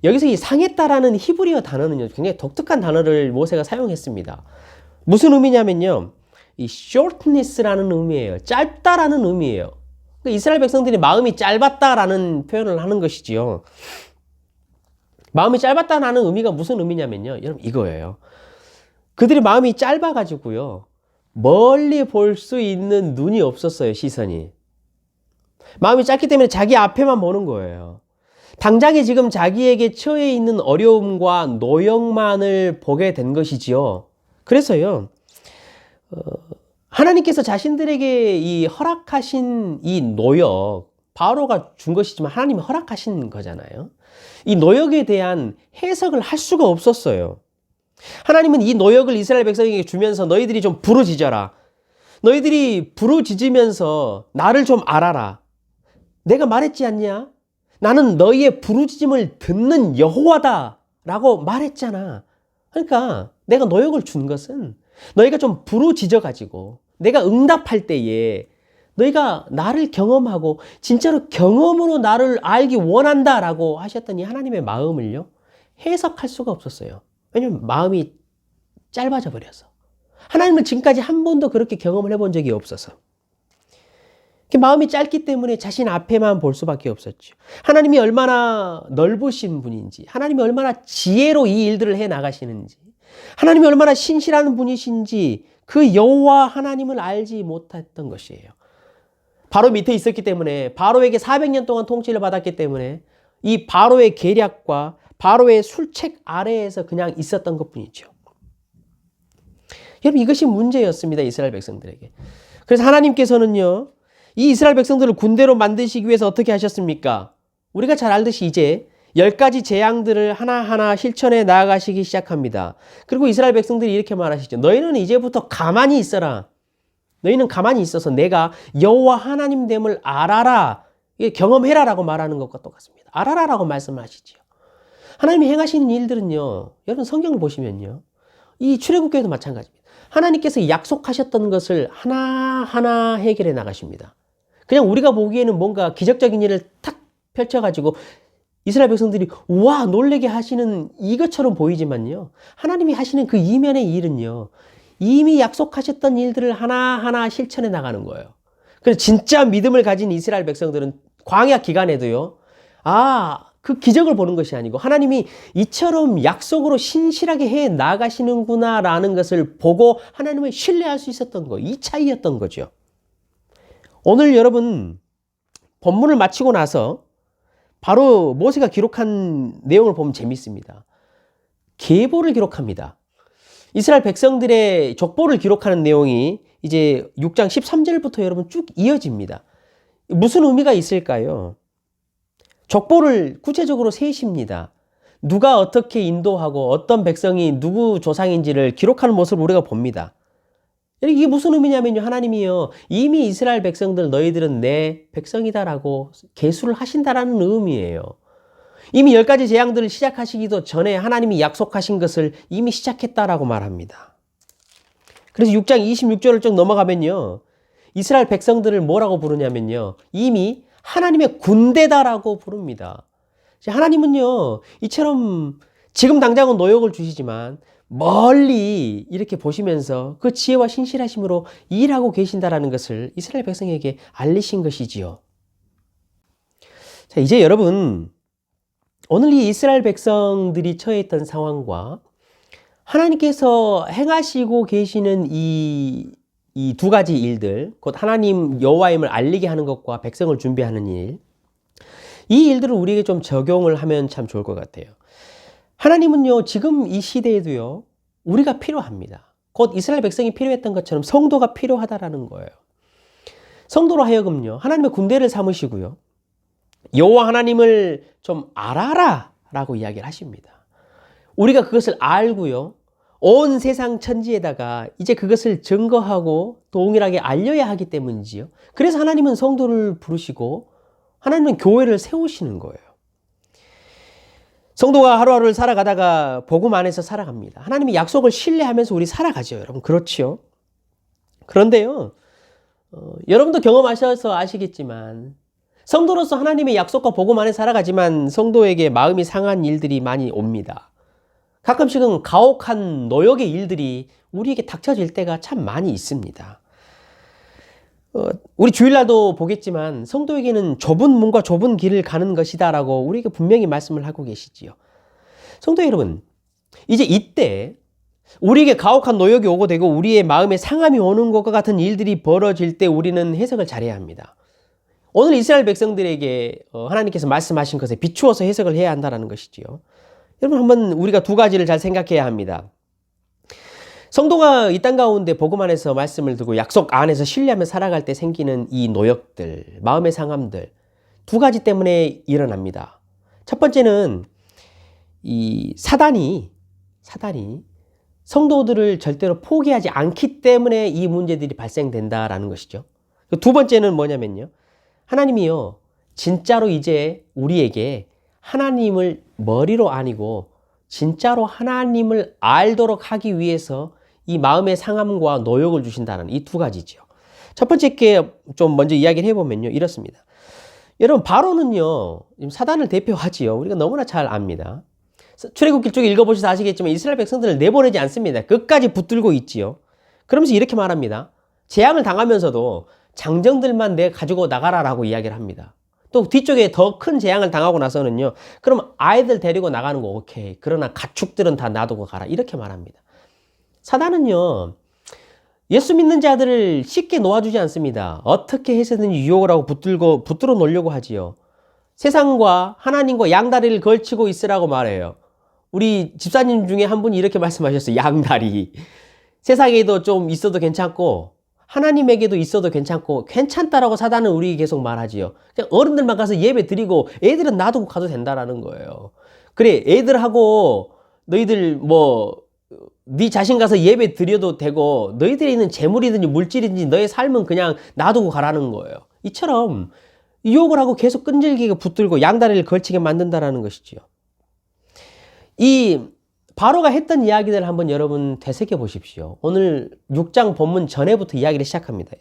여기서 이 상했다라는 히브리어 단어는요, 굉장히 독특한 단어를 모세가 사용했습니다. 무슨 의미냐면요, 이 shortness라는 의미예요. 짧다라는 의미예요. 이스라엘 백성들이 마음이 짧았다라는 표현을 하는 것이지요. 마음이 짧았다라는 의미가 무슨 의미냐면요, 여러분 이거예요. 그들이 마음이 짧아가지고요, 멀리 볼 수 있는 눈이 없었어요, 시선이. 마음이 짧기 때문에 자기 앞에만 보는 거예요. 당장에 지금 자기에게 처해 있는 어려움과 노역만을 보게 된 것이지요. 그래서요, 하나님께서 자신들에게 이 허락하신 이 노역, 바로가 준 것이지만 하나님이 허락하신 거잖아요. 이 노역에 대한 해석을 할 수가 없었어요. 하나님은 이 노역을 이스라엘 백성에게 주면서 너희들이 좀 부르짖어라. 너희들이 부르짖으면서 나를 좀 알아라. 내가 말했지 않냐? 나는 너희의 부르짖음을 듣는 여호와다 라고 말했잖아. 그러니까 내가 노역을 준 것은 너희가 좀 부르짖어가지고 내가 응답할 때에 너희가 나를 경험하고 진짜로 경험으로 나를 알기 원한다라고 하셨더니 하나님의 마음을요 해석할 수가 없었어요. 왜냐면 마음이 짧아져 버려서. 하나님을 지금까지 한 번도 그렇게 경험을 해본 적이 없어서. 마음이 짧기 때문에 자신 앞에만 볼 수밖에 없었죠. 하나님이 얼마나 넓으신 분인지, 하나님이 얼마나 지혜로 이 일들을 해 나가시는지, 하나님이 얼마나 신실한 분이신지 그 여호와 하나님을 알지 못했던 것이에요. 바로 밑에 있었기 때문에, 바로에게 400년 동안 통치를 받았기 때문에 이 바로의 계략과 바로의 술책 아래에서 그냥 있었던 것뿐이죠. 여러분, 이것이 문제였습니다. 이스라엘 백성들에게. 그래서 하나님께서는요, 이 이스라엘 백성들을 군대로 만드시기 위해서 어떻게 하셨습니까? 우리가 잘 알듯이 이제 10가지 재앙들을 하나하나 실천해 나아가시기 시작합니다. 그리고 이스라엘 백성들이 이렇게 말하시죠. 너희는 이제부터 가만히 있어라. 너희는 가만히 있어서 내가 여호와 하나님됨을 알아라. 경험해라 라고 말하는 것과 똑같습니다. 알아라 라고 말씀하시죠. 하나님이 행하시는 일들은요, 여러분 성경을 보시면요, 이 출애굽기에도 마찬가지입니다. 하나님께서 약속하셨던 것을 하나하나 해결해 나가십니다. 그냥 우리가 보기에는 뭔가 기적적인 일을 탁 펼쳐가지고 이스라엘 백성들이 우와 놀래게 하시는 이것처럼 보이지만요, 하나님이 하시는 그 이면의 일은요, 이미 약속하셨던 일들을 하나하나 실천해 나가는 거예요. 그래서 진짜 믿음을 가진 이스라엘 백성들은 광야 기간에도요, 그 기적을 보는 것이 아니고 하나님이 이처럼 약속으로 신실하게 해 나가시는구나 라는 것을 보고 하나님을 신뢰할 수 있었던 거, 이 차이였던 거죠. 오늘 여러분 본문을 마치고 나서 바로 모세가 기록한 내용을 보면 재밌습니다. 계보를 기록합니다. 이스라엘 백성들의 족보를 기록하는 내용이 이제 6장 13절부터 여러분 쭉 이어집니다. 무슨 의미가 있을까요? 족보를 구체적으로 세십니다. 누가 어떻게 인도하고 어떤 백성이 누구 조상인지를 기록하는 모습을 우리가 봅니다. 이게 무슨 의미냐면요, 하나님이요, 이미 이스라엘 백성들 너희들은 내 백성이다라고 계수를 하신다라는 의미예요. 이미 10가지 재앙들을 시작하시기도 전에 하나님이 약속하신 것을 이미 시작했다라고 말합니다. 그래서 6장 26절을 쭉 넘어가면요, 이스라엘 백성들을 뭐라고 부르냐면요, 이미 하나님의 군대다라고 부릅니다. 하나님은요, 이처럼 지금 당장은 노역을 주시지만 멀리 이렇게 보시면서 그 지혜와 신실하심으로 일하고 계신다라는 것을 이스라엘 백성에게 알리신 것이지요. 자, 이제 여러분, 오늘 이 이스라엘 백성들이 처해 있던 상황과 하나님께서 행하시고 계시는 이 두 가지 일들, 곧 하나님 여호와임을 알리게 하는 것과 백성을 준비하는 일, 이 일들을 우리에게 좀 적용을 하면 참 좋을 것 같아요. 하나님은요, 지금 이 시대에도요, 우리가 필요합니다. 곧 이스라엘 백성이 필요했던 것처럼 성도가 필요하다라는 거예요. 성도로 하여금요, 하나님의 군대를 삼으시고요, 여호와 하나님을 좀 알아라 라고 이야기를 하십니다. 우리가 그것을 알고요, 온 세상 천지에다가 이제 그것을 증거하고 동일하게 알려야 하기 때문이지요. 그래서 하나님은 성도를 부르시고 하나님은 교회를 세우시는 거예요. 성도가 하루하루를 살아가다가 복음 안에서 살아갑니다. 하나님이 약속을 신뢰하면서 우리 살아가죠, 여러분. 그렇지요. 그런데요, 여러분도 경험하셔서 아시겠지만 성도로서 하나님의 약속과 복음 안에 살아가지만 성도에게 마음이 상한 일들이 많이 옵니다. 가끔씩은 가혹한 노역의 일들이 우리에게 닥쳐질 때가 참 많이 있습니다. 우리 주일날도 보겠지만 성도에게는 좁은 문과 좁은 길을 가는 것이다 라고 우리에게 분명히 말씀을 하고 계시지요. 성도 여러분, 이제 이때 우리에게 가혹한 노역이 오고 되고 우리의 마음에 상함이 오는 것과 같은 일들이 벌어질 때 우리는 해석을 잘해야 합니다. 오늘 이스라엘 백성들에게 하나님께서 말씀하신 것에 비추어서 해석을 해야 한다는 것이지요. 여러분, 한번 우리가 두 가지를 잘 생각해야 합니다. 성도가 이 땅 가운데 복음 안에서 말씀을 듣고 약속 안에서 신뢰하며 살아갈 때 생기는 이 노역들, 마음의 상함들, 두 가지 때문에 일어납니다. 첫 번째는 이 사단이 성도들을 절대로 포기하지 않기 때문에 이 문제들이 발생된다라는 것이죠. 두 번째는 뭐냐면요, 하나님이요, 진짜로 이제 우리에게 하나님을 머리로 아니고 진짜로 하나님을 알도록 하기 위해서 이 마음의 상함과 노역을 주신다는 이 두 가지죠. 첫 번째 게 좀 먼저 이야기를 해보면요, 이렇습니다. 여러분, 바로는요, 사단을 대표하지요. 우리가 너무나 잘 압니다. 출애굽기 쪽 읽어보셔서 아시겠지만 이스라엘 백성들을 내보내지 않습니다. 끝까지 붙들고 있지요. 그러면서 이렇게 말합니다. 재앙을 당하면서도 장정들만 내 가지고 나가라라고 이야기를 합니다. 또 뒤쪽에 더 큰 재앙을 당하고 나서는요. 그럼 아이들 데리고 나가는 거 오케이. 그러나 가축들은 다 놔두고 가라. 이렇게 말합니다. 사단은요. 예수 믿는 자들을 쉽게 놓아주지 않습니다. 어떻게 해서든지 유혹을 하고 붙들어 놓으려고 하지요. 세상과 하나님과 양다리를 걸치고 있으라고 말해요. 우리 집사님 중에 한 분이 이렇게 말씀하셨어요. 양다리. 세상에도 좀 있어도 괜찮고 하나님에게도 있어도 괜찮고 괜찮다라고 사단은 우리에게 계속 말하지요. 그냥 어른들만 가서 예배 드리고 애들은 놔두고 가도 된다라는 거예요. 그래, 애들하고 너희들 네 자신 가서 예배 드려도 되고 너희들에 있는 재물이든지 물질이든지 너의 삶은 그냥 놔두고 가라는 거예요. 이처럼 유혹을 하고 계속 끈질기게 붙들고 양다리를 걸치게 만든다라는 것이지요. 이 바로가 했던 이야기들 한번 여러분 되새겨 보십시오. 오늘 6장 본문 전에부터 이야기를 시작합니다.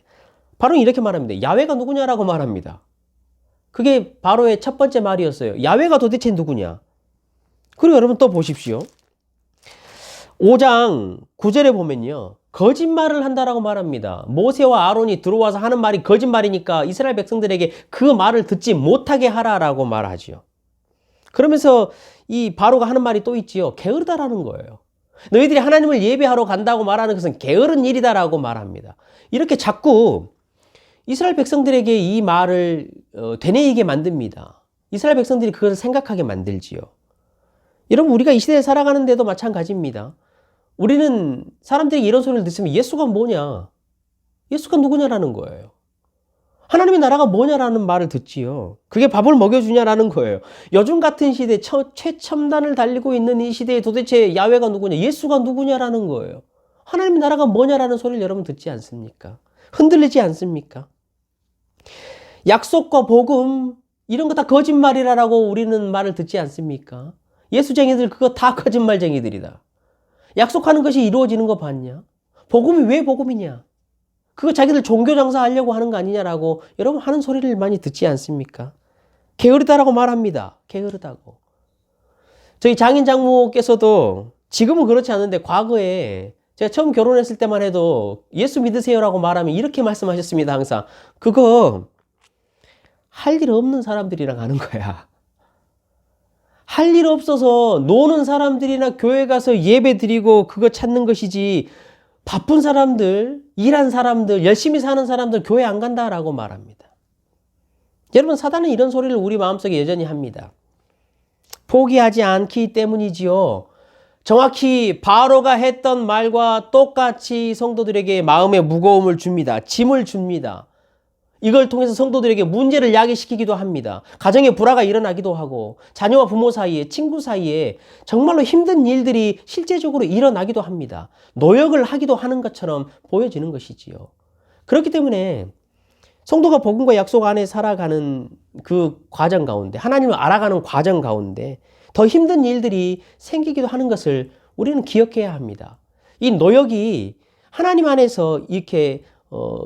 바로는 이렇게 말합니다. 야훼가 누구냐라고 말합니다. 그게 바로의 첫 번째 말이었어요. 야훼가 도대체 누구냐? 그리고 여러분 또 보십시오. 5장 9절에 보면요. 거짓말을 한다라고 말합니다. 모세와 아론이 들어와서 하는 말이 거짓말이니까 이스라엘 백성들에게 그 말을 듣지 못하게 하라라고 말하지요. 그러면서 이 바로가 하는 말이 또 있지요. 게으르다라는 거예요. 너희들이 하나님을 예배하러 간다고 말하는 것은 게으른 일이다라고 말합니다. 이렇게 자꾸 이스라엘 백성들에게 이 말을 되뇌이게 만듭니다. 이스라엘 백성들이 그것을 생각하게 만들지요. 여러분, 우리가 이 시대에 살아가는데도 마찬가지입니다. 우리는 사람들이 이런 소리를 듣으면 예수가 뭐냐? 예수가 누구냐라는 거예요. 하나님의 나라가 뭐냐라는 말을 듣지요. 그게 밥을 먹여주냐라는 거예요. 요즘 같은 시대, 최첨단을 달리고 있는 이 시대에 도대체 야훼가 누구냐, 예수가 누구냐라는 거예요. 하나님의 나라가 뭐냐라는 소리를 여러분 듣지 않습니까? 흔들리지 않습니까? 약속과 복음, 이런 거 다 거짓말이라고 우리는 말을 듣지 않습니까? 예수쟁이들 그거 다 거짓말쟁이들이다. 약속하는 것이 이루어지는 거 봤냐? 복음이 왜 복음이냐? 그거 자기들 종교 장사하려고 하는 거 아니냐라고 여러분 하는 소리를 많이 듣지 않습니까? 게으르다라고 말합니다. 게으르다고. 저희 장인 장모께서도 지금은 그렇지 않은데 과거에 제가 처음 결혼했을 때만 해도 예수 믿으세요라고 말하면 이렇게 말씀하셨습니다. 항상 그거 할 일 없는 사람들이랑 하는 거야. 할 일 없어서 노는 사람들이나 교회 가서 예배 드리고 그거 찾는 것이지 바쁜 사람들, 일한 사람들, 열심히 사는 사람들 교회 안 간다라고 말합니다. 여러분, 사단은 이런 소리를 우리 마음속에 여전히 합니다. 포기하지 않기 때문이지요. 정확히 바로가 했던 말과 똑같이 성도들에게 마음의 무거움을 줍니다. 짐을 줍니다. 이걸 통해서 성도들에게 문제를 야기시키기도 합니다. 가정에 불화가 일어나기도 하고 자녀와 부모 사이에, 친구 사이에 정말로 힘든 일들이 실제적으로 일어나기도 합니다. 노역을 하기도 하는 것처럼 보여지는 것이지요. 그렇기 때문에 성도가 복음과 약속 안에 살아가는 그 과정 가운데, 하나님을 알아가는 과정 가운데 더 힘든 일들이 생기기도 하는 것을 우리는 기억해야 합니다. 이 노역이 하나님 안에서 이렇게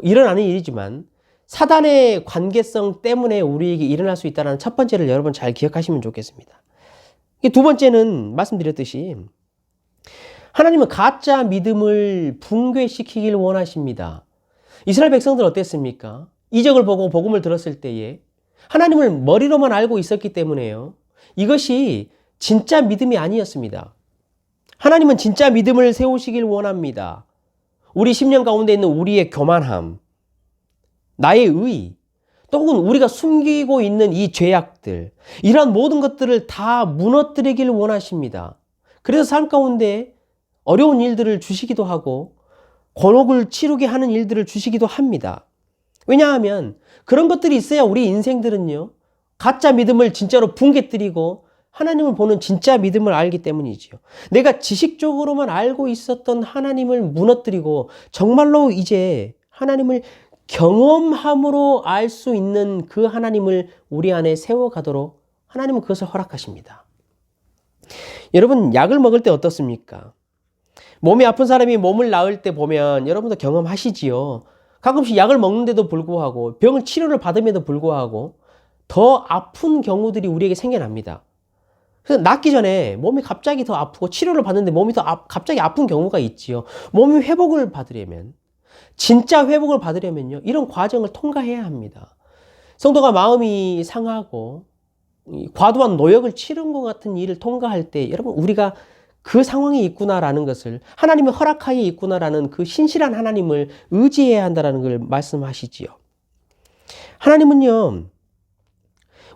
일어나는 일이지만 사단의 관계성 때문에 우리에게 일어날 수 있다는 첫 번째를 여러분 잘 기억하시면 좋겠습니다. 두 번째는 말씀드렸듯이 하나님은 가짜 믿음을 붕괴시키길 원하십니다. 이스라엘 백성들 어땠습니까? 이적을 보고 복음을 들었을 때에 하나님을 머리로만 알고 있었기 때문에요. 이것이 진짜 믿음이 아니었습니다. 하나님은 진짜 믿음을 세우시길 원합니다. 우리 심령 가운데 있는 우리의 교만함, 나의 의, 또 혹은 우리가 숨기고 있는 이 죄악들, 이러한 모든 것들을 다 무너뜨리길 원하십니다. 그래서 삶 가운데 어려운 일들을 주시기도 하고 곤혹을 치르게 하는 일들을 주시기도 합니다. 왜냐하면 그런 것들이 있어야 우리 인생들은요, 가짜 믿음을 진짜로 붕괴뜨리고 하나님을 보는 진짜 믿음을 알기 때문이지요. 내가 지식적으로만 알고 있었던 하나님을 무너뜨리고 정말로 이제 하나님을 경험함으로 알 수 있는 그 하나님을 우리 안에 세워가도록 하나님은 그것을 허락하십니다. 여러분, 약을 먹을 때 어떻습니까? 몸이 아픈 사람이 몸을 나을 때 보면 여러분도 경험하시지요. 가끔씩 약을 먹는데도 불구하고 병을 치료를 받음에도 불구하고 더 아픈 경우들이 우리에게 생겨납니다. 그래서 낫기 전에 몸이 갑자기 더 아프고 치료를 받는데 몸이 더 갑자기 아픈 경우가 있지요. 몸이 회복을 받으려면. 진짜 회복을 받으려면요, 이런 과정을 통과해야 합니다. 성도가 마음이 상하고 과도한 노역을 치른 것 같은 일을 통과할 때 여러분 우리가 그 상황에 있구나라는 것을, 하나님의 허락하에 있구나라는 그 신실한 하나님을 의지해야 한다는 걸 말씀하시지요. 하나님은요,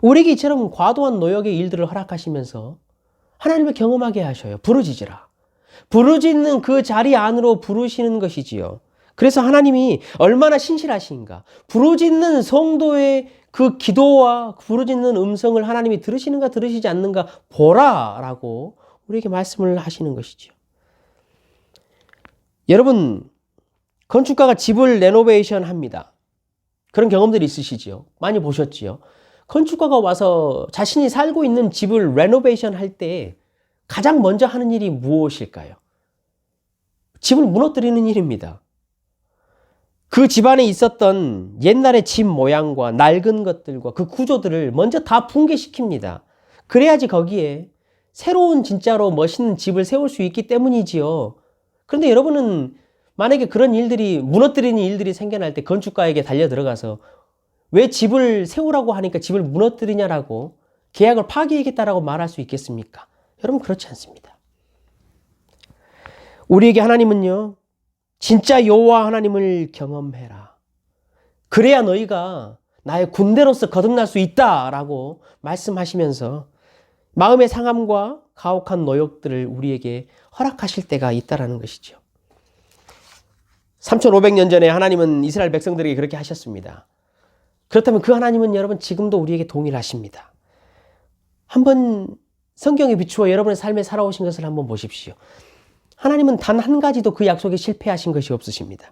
우리에게 이처럼 과도한 노역의 일들을 허락하시면서 하나님을 경험하게 하셔요. 부르짖으라. 부르짖는 그 자리 안으로 부르시는 것이지요. 그래서 하나님이 얼마나 신실하신가. 부르짖는 성도의 그 기도와 부르짖는 음성을 하나님이 들으시는가 들으시지 않는가 보라라고 우리에게 말씀을 하시는 것이죠. 여러분, 건축가가 집을 레노베이션 합니다. 그런 경험들이 있으시지요. 많이 보셨지요. 건축가가 와서 자신이 살고 있는 집을 레노베이션 할 때 가장 먼저 하는 일이 무엇일까요? 집을 무너뜨리는 일입니다. 그 집안에 있었던 옛날의 집 모양과 낡은 것들과 그 구조들을 먼저 다 붕괴시킵니다. 그래야지 거기에 새로운 진짜로 멋있는 집을 세울 수 있기 때문이지요. 그런데 여러분은 만약에 그런 일들이, 무너뜨리는 일들이 생겨날 때 건축가에게 달려 들어가서 왜 집을 세우라고 하니까 집을 무너뜨리냐라고 계약을 파기하겠다라고 말할 수 있겠습니까? 여러분 그렇지 않습니다. 우리에게 하나님은요, 진짜 여호와 하나님을 경험해라. 그래야 너희가 나의 군대로서 거듭날 수 있다라고 말씀하시면서 마음의 상함과 가혹한 노역들을 우리에게 허락하실 때가 있다라는 것이죠. 3500년 전에 하나님은 이스라엘 백성들에게 그렇게 하셨습니다. 그렇다면 그 하나님은 여러분 지금도 우리에게 동일하십니다. 한번 성경에 비추어 여러분의 삶에 살아오신 것을 한번 보십시오. 하나님은 단 한 가지도 그 약속에 실패하신 것이 없으십니다.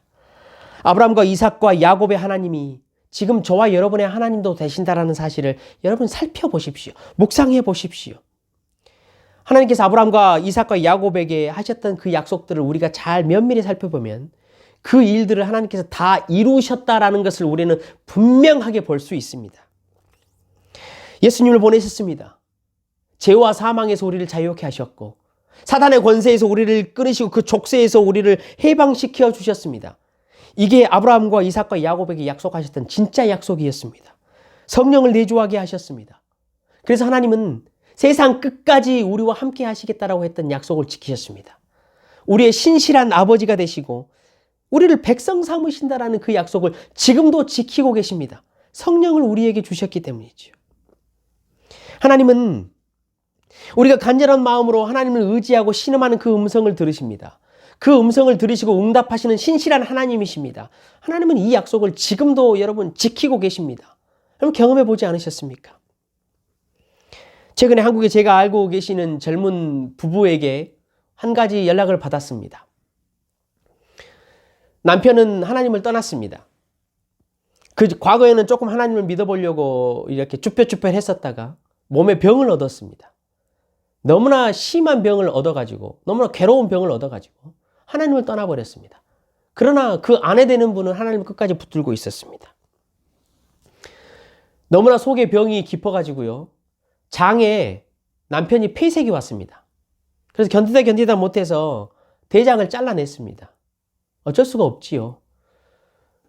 아브라함과 이삭과 야곱의 하나님이 지금 저와 여러분의 하나님도 되신다라는 사실을 여러분 살펴보십시오. 묵상해 보십시오. 하나님께서 아브라함과 이삭과 야곱에게 하셨던 그 약속들을 우리가 잘 면밀히 살펴보면 그 일들을 하나님께서 다 이루셨다라는 것을 우리는 분명하게 볼 수 있습니다. 예수님을 보내셨습니다. 죄와 사망에서 우리를 자유케 하셨고 사단의 권세에서 우리를 끊으시고 그 족쇄에서 우리를 해방시켜 주셨습니다. 이게 아브라함과 이삭과 야곱에게 약속하셨던 진짜 약속이었습니다. 성령을 내주하게 하셨습니다. 그래서 하나님은 세상 끝까지 우리와 함께 하시겠다라고 했던 약속을 지키셨습니다. 우리의 신실한 아버지가 되시고 우리를 백성 삼으신다라는 그 약속을 지금도 지키고 계십니다. 성령을 우리에게 주셨기 때문이죠. 하나님은 우리가 간절한 마음으로 하나님을 의지하고 신음하는 그 음성을 들으십니다. 그 음성을 들으시고 응답하시는 신실한 하나님이십니다. 하나님은 이 약속을 지금도 여러분 지키고 계십니다. 여러분 경험해 보지 않으셨습니까? 최근에 한국에 제가 알고 계시는 젊은 부부에게 한 가지 연락을 받았습니다. 남편은 하나님을 떠났습니다. 그 과거에는 조금 하나님을 믿어보려고 이렇게 쭈뼛쭈뼛 했었다가 몸에 병을 얻었습니다. 너무나 심한 병을 얻어가지고 너무나 괴로운 병을 얻어가지고 하나님을 떠나버렸습니다. 그러나 그 아내 되는 분은 하나님을 끝까지 붙들고 있었습니다. 너무나 속에 병이 깊어가지고요. 장에 남편이 폐색이 왔습니다. 그래서 견디다 못해서 대장을 잘라냈습니다. 어쩔 수가 없지요.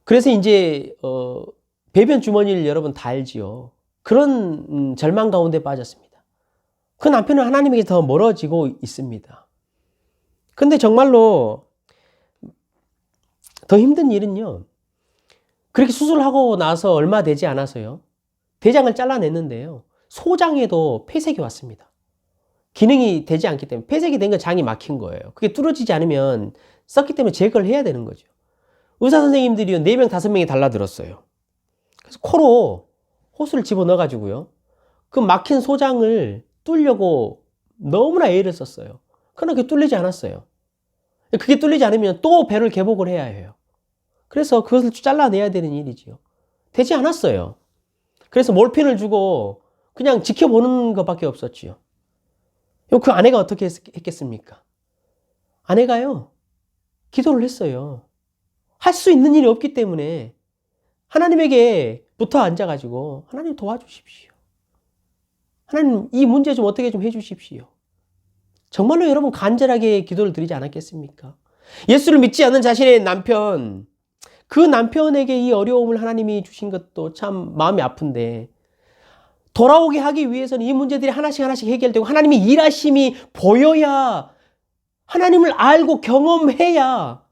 그래서 이제 배변 주머니를 여러분 다 알지요. 그런 절망 가운데 빠졌습니다. 그 남편은 하나님에게 더 멀어지고 있습니다. 근데 정말로 더 힘든 일은요. 그렇게 수술하고 나서 얼마 되지 않아서요. 대장을 잘라냈는데요. 소장에도 폐색이 왔습니다. 기능이 되지 않기 때문에 폐색이 된 건 장이 막힌 거예요. 그게 뚫어지지 않으면 썩기 때문에 제거를 해야 되는 거죠. 의사 선생님들이요. 4명, 5명이 달라들었어요. 그래서 코로 호수를 집어넣어가지고요. 그 막힌 소장을 뚫려고 너무나 애를 썼어요. 그러나 그게 뚫리지 않았어요. 그게 뚫리지 않으면 또 배를 개복을 해야 해요. 그래서 그것을 잘라내야 되는 일이지요. 되지 않았어요. 그래서 몰핀을 주고 그냥 지켜보는 것밖에 없었지요. 그 아내가 어떻게 했겠습니까? 아내가요. 기도를 했어요. 할 수 있는 일이 없기 때문에 하나님에게 붙어 앉아가지고 하나님 도와주십시오. 하나님 이 문제 좀 어떻게 좀 해주십시오. 정말로 여러분 간절하게 기도를 드리지 않았겠습니까? 예수를 믿지 않는 자신의 남편, 그 남편에게 이 어려움을 하나님이 주신 것도 참 마음이 아픈데 돌아오게 하기 위해서는 이 문제들이 하나씩 하나씩 해결되고 하나님이 일하심이 보여야 하나님을 알고 경험해야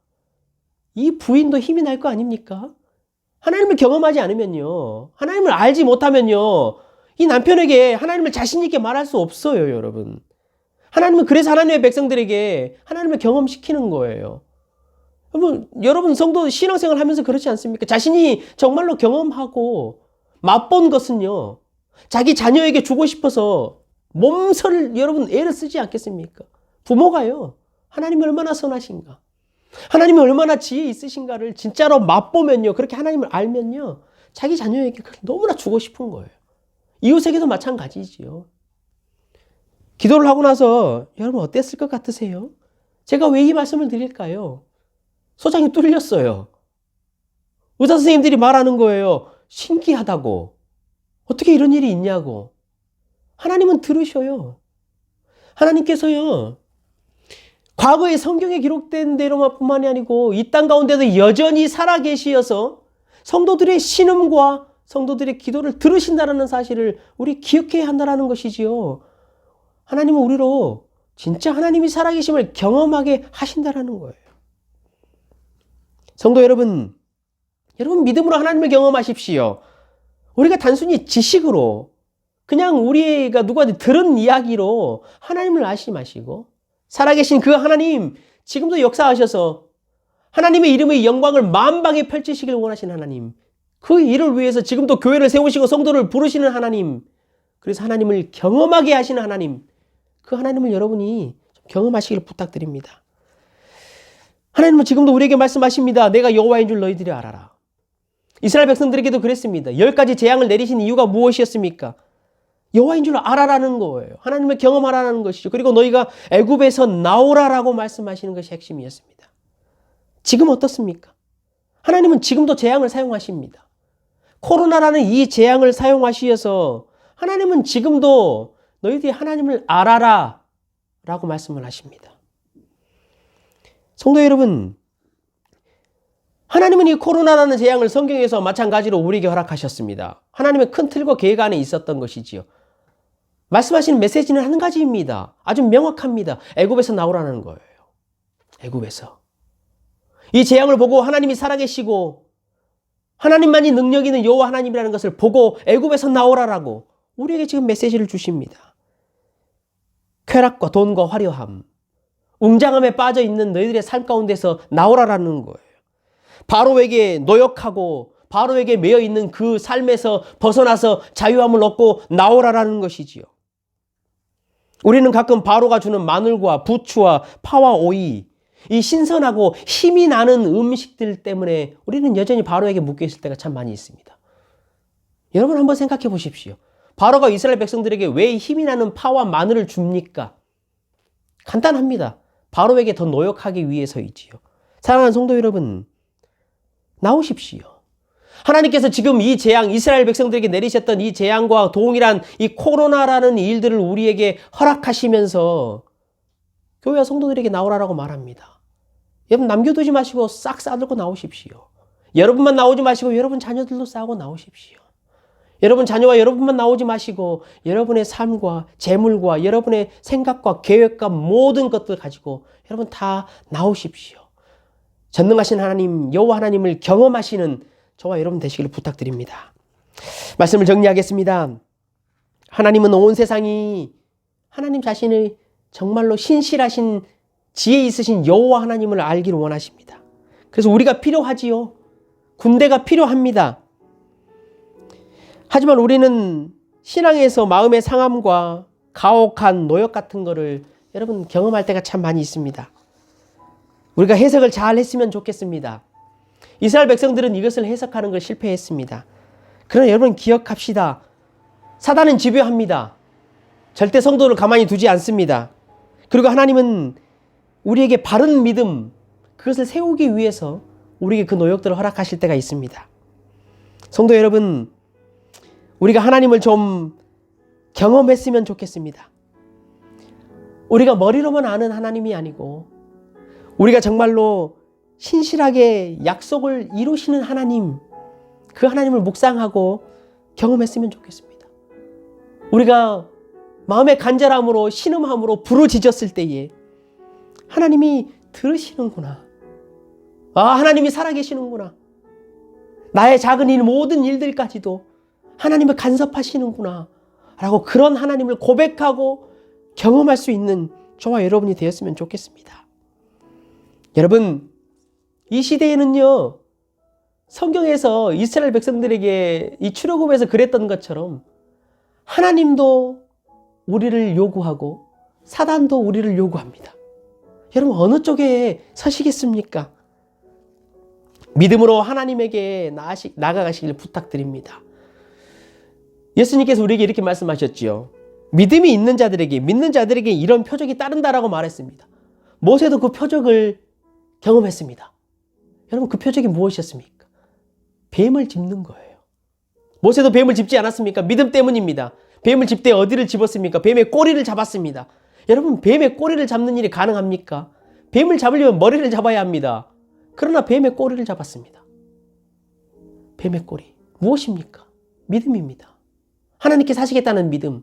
이 부인도 힘이 날 거 아닙니까? 하나님을 경험하지 않으면요. 하나님을 알지 못하면요. 이 남편에게 하나님을 자신 있게 말할 수 없어요, 여러분. 하나님은 그래서 하나님의 백성들에게 하나님을 경험시키는 거예요. 여러분 성도 신앙생활 하면서 그렇지 않습니까? 자신이 정말로 경험하고 맛본 것은요. 자기 자녀에게 주고 싶어서 몸서를 여러분 애를 쓰지 않겠습니까? 부모가요. 하나님이 얼마나 선하신가. 하나님이 얼마나 지혜 있으신가를 진짜로 맛보면요. 그렇게 하나님을 알면요. 자기 자녀에게 너무나 주고 싶은 거예요. 이웃에게도 마찬가지지요. 기도를 하고 나서 여러분 어땠을 것 같으세요? 제가 왜 이 말씀을 드릴까요? 소장이 뚫렸어요. 의사 선생님들이 말하는 거예요. 신기하다고. 어떻게 이런 일이 있냐고. 하나님은 들으셔요. 하나님께서요. 과거에 성경에 기록된 대로만뿐만이 아니고 이 땅 가운데도 여전히 살아계시어서 성도들의 신음과 성도들의 기도를 들으신다는 사실을 우리 기억해야 한다는 것이지요. 하나님은 우리로 진짜 하나님이 살아계심을 경험하게 하신다는 거예요. 성도 여러분 믿음으로 하나님을 경험하십시오. 우리가 단순히 지식으로 그냥 우리가 누구한테 들은 이야기로 하나님을 아시지 마시고 살아계신 그 하나님 지금도 역사하셔서 하나님의 이름의 영광을 만방에 펼치시길 원하시는 하나님, 그 일을 위해서 지금도 교회를 세우시고 성도를 부르시는 하나님, 그래서 하나님을 경험하게 하시는 하나님, 그 하나님을 여러분이 경험하시길 부탁드립니다. 하나님은 지금도 우리에게 말씀하십니다. 내가 여호와인 줄 너희들이 알아라. 이스라엘 백성들에게도 그랬습니다. 10가지 재앙을 내리신 이유가 무엇이었습니까? 여호와인 줄 알아라는 거예요. 하나님을 경험하라는 것이죠. 그리고 너희가 애굽에서 나오라라고 말씀하시는 것이 핵심이었습니다. 지금 어떻습니까? 하나님은 지금도 재앙을 사용하십니다. 코로나라는 이 재앙을 사용하시어서 하나님은 지금도 너희들이 하나님을 알아라 라고 말씀을 하십니다. 성도 여러분, 하나님은 이 코로나라는 재앙을 성경에서 마찬가지로 우리에게 허락하셨습니다. 하나님의 큰 틀과 계획 안에 있었던 것이지요. 말씀하시는 메시지는 한 가지입니다. 아주 명확합니다. 애굽에서 나오라는 거예요. 애굽에서. 이 재앙을 보고 하나님이 살아계시고 하나님만이 능력 있는 여호와 하나님이라는 것을 보고 애굽에서 나오라라고 우리에게 지금 메시지를 주십니다. 쾌락과 돈과 화려함, 웅장함에 빠져 있는 너희들의 삶 가운데서 나오라라는 거예요. 바로에게 노역하고 바로에게 매여 있는 그 삶에서 벗어나서 자유함을 얻고 나오라라는 것이지요. 우리는 가끔 바로가 주는 마늘과 부추와 파와 오이, 이 신선하고 힘이 나는 음식들 때문에 우리는 여전히 바로에게 묶여 있을 때가 참 많이 있습니다. 여러분 한번 생각해 보십시오. 바로가 이스라엘 백성들에게 왜 힘이 나는 파와 마늘을 줍니까? 간단합니다. 바로에게 더 노역하기 위해서이지요. 사랑하는 성도 여러분, 나오십시오. 하나님께서 지금 이 재앙, 이스라엘 백성들에게 내리셨던 이 재앙과 동일한 이 코로나라는 일들을 우리에게 허락하시면서 교회와 성도들에게 나오라라고 말합니다. 여러분 남겨두지 마시고 싹 싸들고 나오십시오. 여러분만 나오지 마시고 여러분 자녀들도 싸고 나오십시오. 여러분 자녀와 여러분만 나오지 마시고 여러분의 삶과 재물과 여러분의 생각과 계획과 모든 것들 가지고 여러분 다 나오십시오. 전능하신 하나님, 여호와 하나님을 경험하시는 저와 여러분 되시기를 부탁드립니다. 말씀을 정리하겠습니다. 하나님은 온 세상이 하나님 자신의 정말로 신실하신 지혜 있으신 여호와 하나님을 알기를 원하십니다. 그래서 우리가 필요하지요. 군대가 필요합니다. 하지만 우리는 신앙에서 마음의 상함과 가혹한 노역 같은 거를 여러분 경험할 때가 참 많이 있습니다. 우리가 해석을 잘 했으면 좋겠습니다. 이스라엘 백성들은 이것을 해석하는 걸 실패했습니다. 그러나 여러분 기억합시다. 사단은 집요합니다. 절대 성도를 가만히 두지 않습니다. 그리고 하나님은 우리에게 바른 믿음, 그것을 세우기 위해서 우리에게 그 노역들을 허락하실 때가 있습니다. 성도 여러분, 우리가 하나님을 좀 경험했으면 좋겠습니다. 우리가 머리로만 아는 하나님이 아니고 우리가 정말로 신실하게 약속을 이루시는 하나님, 그 하나님을 묵상하고 경험했으면 좋겠습니다. 우리가 마음의 간절함으로 신음함으로 부르짖었을 때에 하나님이 들으시는구나. 하나님이 살아계시는구나. 나의 작은 일, 모든 일들까지도 하나님을 간섭하시는구나 라고 그런 하나님을 고백하고 경험할 수 있는 저와 여러분이 되었으면 좋겠습니다. 여러분, 이 시대에는요, 성경에서 이스라엘 백성들에게 이 출애굽에서 그랬던 것처럼 하나님도 우리를 요구하고 사단도 우리를 요구합니다. 여러분, 어느 쪽에 서시겠습니까? 믿음으로 하나님에게 나아가시길 부탁드립니다. 예수님께서 우리에게 이렇게 말씀하셨지요. 믿음이 있는 자들에게, 믿는 자들에게 이런 표적이 따른다라고 말했습니다. 모세도 그 표적을 경험했습니다. 여러분, 그 표적이 무엇이었습니까? 뱀을 짚는 거예요. 모세도 뱀을 짚지 않았습니까? 믿음 때문입니다. 뱀을 짚되 어디를 집었습니까? 뱀의 꼬리를 잡았습니다. 여러분, 뱀의 꼬리를 잡는 일이 가능합니까? 뱀을 잡으려면 머리를 잡아야 합니다. 그러나 뱀의 꼬리를 잡았습니다. 뱀의 꼬리. 무엇입니까? 믿음입니다. 하나님께서 하시겠다는 믿음.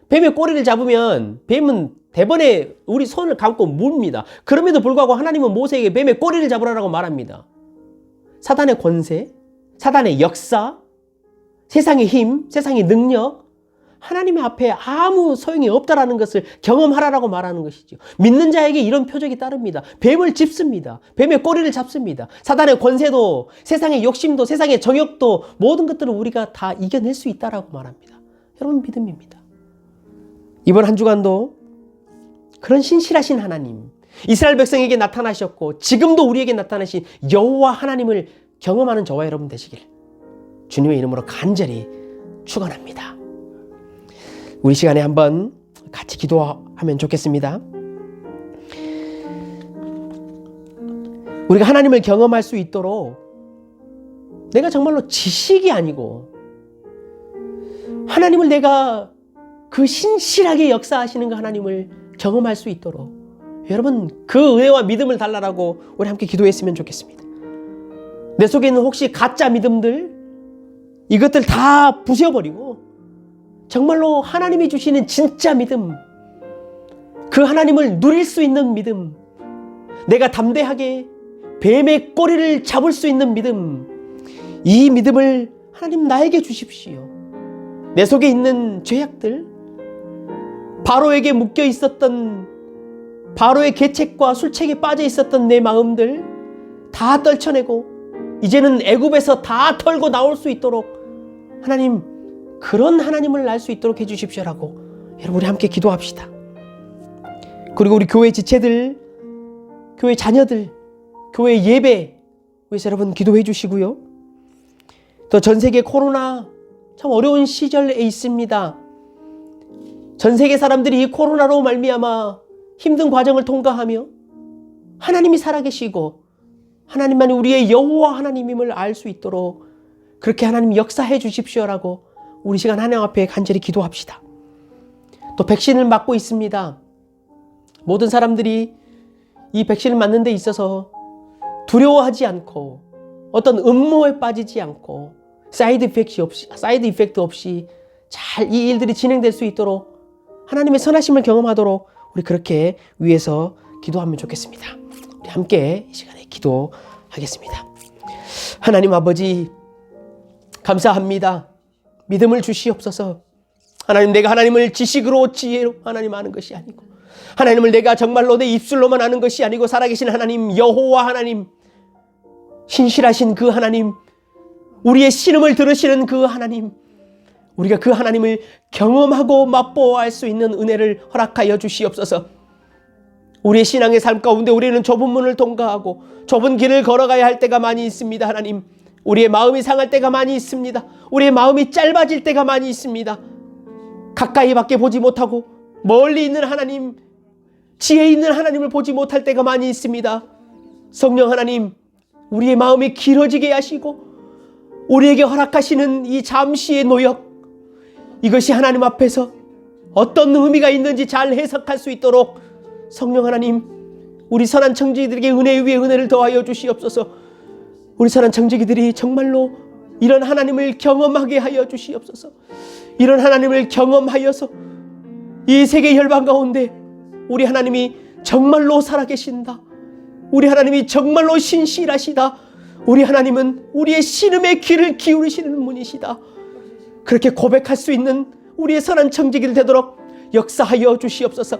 뱀의 꼬리를 잡으면 뱀은 대번에 우리 손을 감고 뭅니다. 그럼에도 불구하고 하나님은 모세에게 뱀의 꼬리를 잡으라고 말합니다. 사단의 권세, 사단의 역사, 세상의 힘, 세상의 능력, 하나님의 앞에 아무 소용이 없다라는 것을 경험하라라고 말하는 것이죠. 믿는 자에게 이런 표적이 따릅니다. 뱀을 짚습니다. 뱀의 꼬리를 잡습니다. 사단의 권세도, 세상의 욕심도, 세상의 정욕도 모든 것들을 우리가 다 이겨낼 수 있다라고 말합니다. 여러분, 믿음입니다. 이번 한 주간도 그런 신실하신 하나님, 이스라엘 백성에게 나타나셨고 지금도 우리에게 나타나신 여호와 하나님을 경험하는 저와 여러분 되시길 주님의 이름으로 간절히 축원합니다. 우리 시간에 한번 같이 기도하면 좋겠습니다. 우리가 하나님을 경험할 수 있도록 내가 정말로 지식이 아니고 하나님을 내가 그 신실하게 역사하시는 그 하나님을 경험할 수 있도록 여러분 그 은혜와 믿음을 달라라고 우리 함께 기도했으면 좋겠습니다. 내 속에 있는 혹시 가짜 믿음들 이것들 다 부셔버리고 정말로 하나님이 주시는 진짜 믿음, 그 하나님을 누릴 수 있는 믿음, 내가 담대하게 뱀의 꼬리를 잡을 수 있는 믿음, 이 믿음을 하나님 나에게 주십시오. 내 속에 있는 죄악들, 바로에게 묶여 있었던 바로의 계책과 술책에 빠져 있었던 내 마음들 다 떨쳐내고 이제는 애굽에서 다 털고 나올 수 있도록 하나님 그런 하나님을 알 수 있도록 해주십시오라고 여러분 우리 함께 기도합시다. 그리고 우리 교회 지체들, 교회 자녀들, 교회 예배 위해서 여러분 기도해 주시고요. 또 전 세계 코로나 참 어려운 시절에 있습니다. 전 세계 사람들이 이 코로나로 말미암아 힘든 과정을 통과하며 하나님이 살아계시고 하나님만이 우리의 여호와 하나님임을 알 수 있도록 그렇게 하나님 역사해 주십시오라고 우리 시간 하나님 앞에 간절히 기도합시다. 또 백신을 맞고 있습니다. 모든 사람들이 이 백신을 맞는 데 있어서 두려워하지 않고 어떤 음모에 빠지지 않고 사이드 이펙트 없이 잘 이 일들이 진행될 수 있도록 하나님의 선하심을 경험하도록 우리 그렇게 위해서 기도하면 좋겠습니다. 우리 함께 이 시간에 기도하겠습니다. 하나님 아버지 감사합니다. 믿음을 주시옵소서. 하나님 내가 하나님을 지식으로 지혜로 하나님 아는 것이 아니고 하나님을 내가 정말로 내 입술로만 아는 것이 아니고 살아계신 하나님 여호와 하나님 신실하신 그 하나님 우리의 신음을 들으시는 그 하나님 우리가 그 하나님을 경험하고 맛보아할 수 있는 은혜를 허락하여 주시옵소서. 우리의 신앙의 삶 가운데 우리는 좁은 문을 통과하고 좁은 길을 걸어가야 할 때가 많이 있습니다. 하나님 우리의 마음이 상할 때가 많이 있습니다. 우리의 마음이 짧아질 때가 많이 있습니다. 가까이밖에 보지 못하고 멀리 있는 하나님, 지혜 있는 하나님을 보지 못할 때가 많이 있습니다. 성령 하나님, 우리의 마음이 길어지게 하시고 우리에게 허락하시는 이 잠시의 노역, 이것이 하나님 앞에서 어떤 의미가 있는지 잘 해석할 수 있도록 성령 하나님, 우리 선한 청지기들에게 은혜 위에 은혜를 더하여 주시옵소서. 우리 선한 청지기들이 정말로 이런 하나님을 경험하게 하여 주시옵소서. 이런 하나님을 경험하여서 이 세계 혈방 가운데 우리 하나님이 정말로 살아계신다. 우리 하나님이 정말로 신실하시다. 우리 하나님은 우리의 신음에 귀를 기울이시는 분이시다. 그렇게 고백할 수 있는 우리의 선한 청지기들 되도록 역사하여 주시옵소서.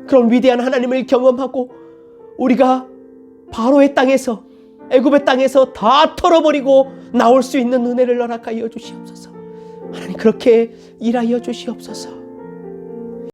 그런 위대한 하나님을 경험하고 우리가 바로의 땅에서, 애굽의 땅에서 다 털어버리고 나올 수 있는 은혜를 허락하여 주시옵소서. 하나님, 그렇게 일하여 주시옵소서.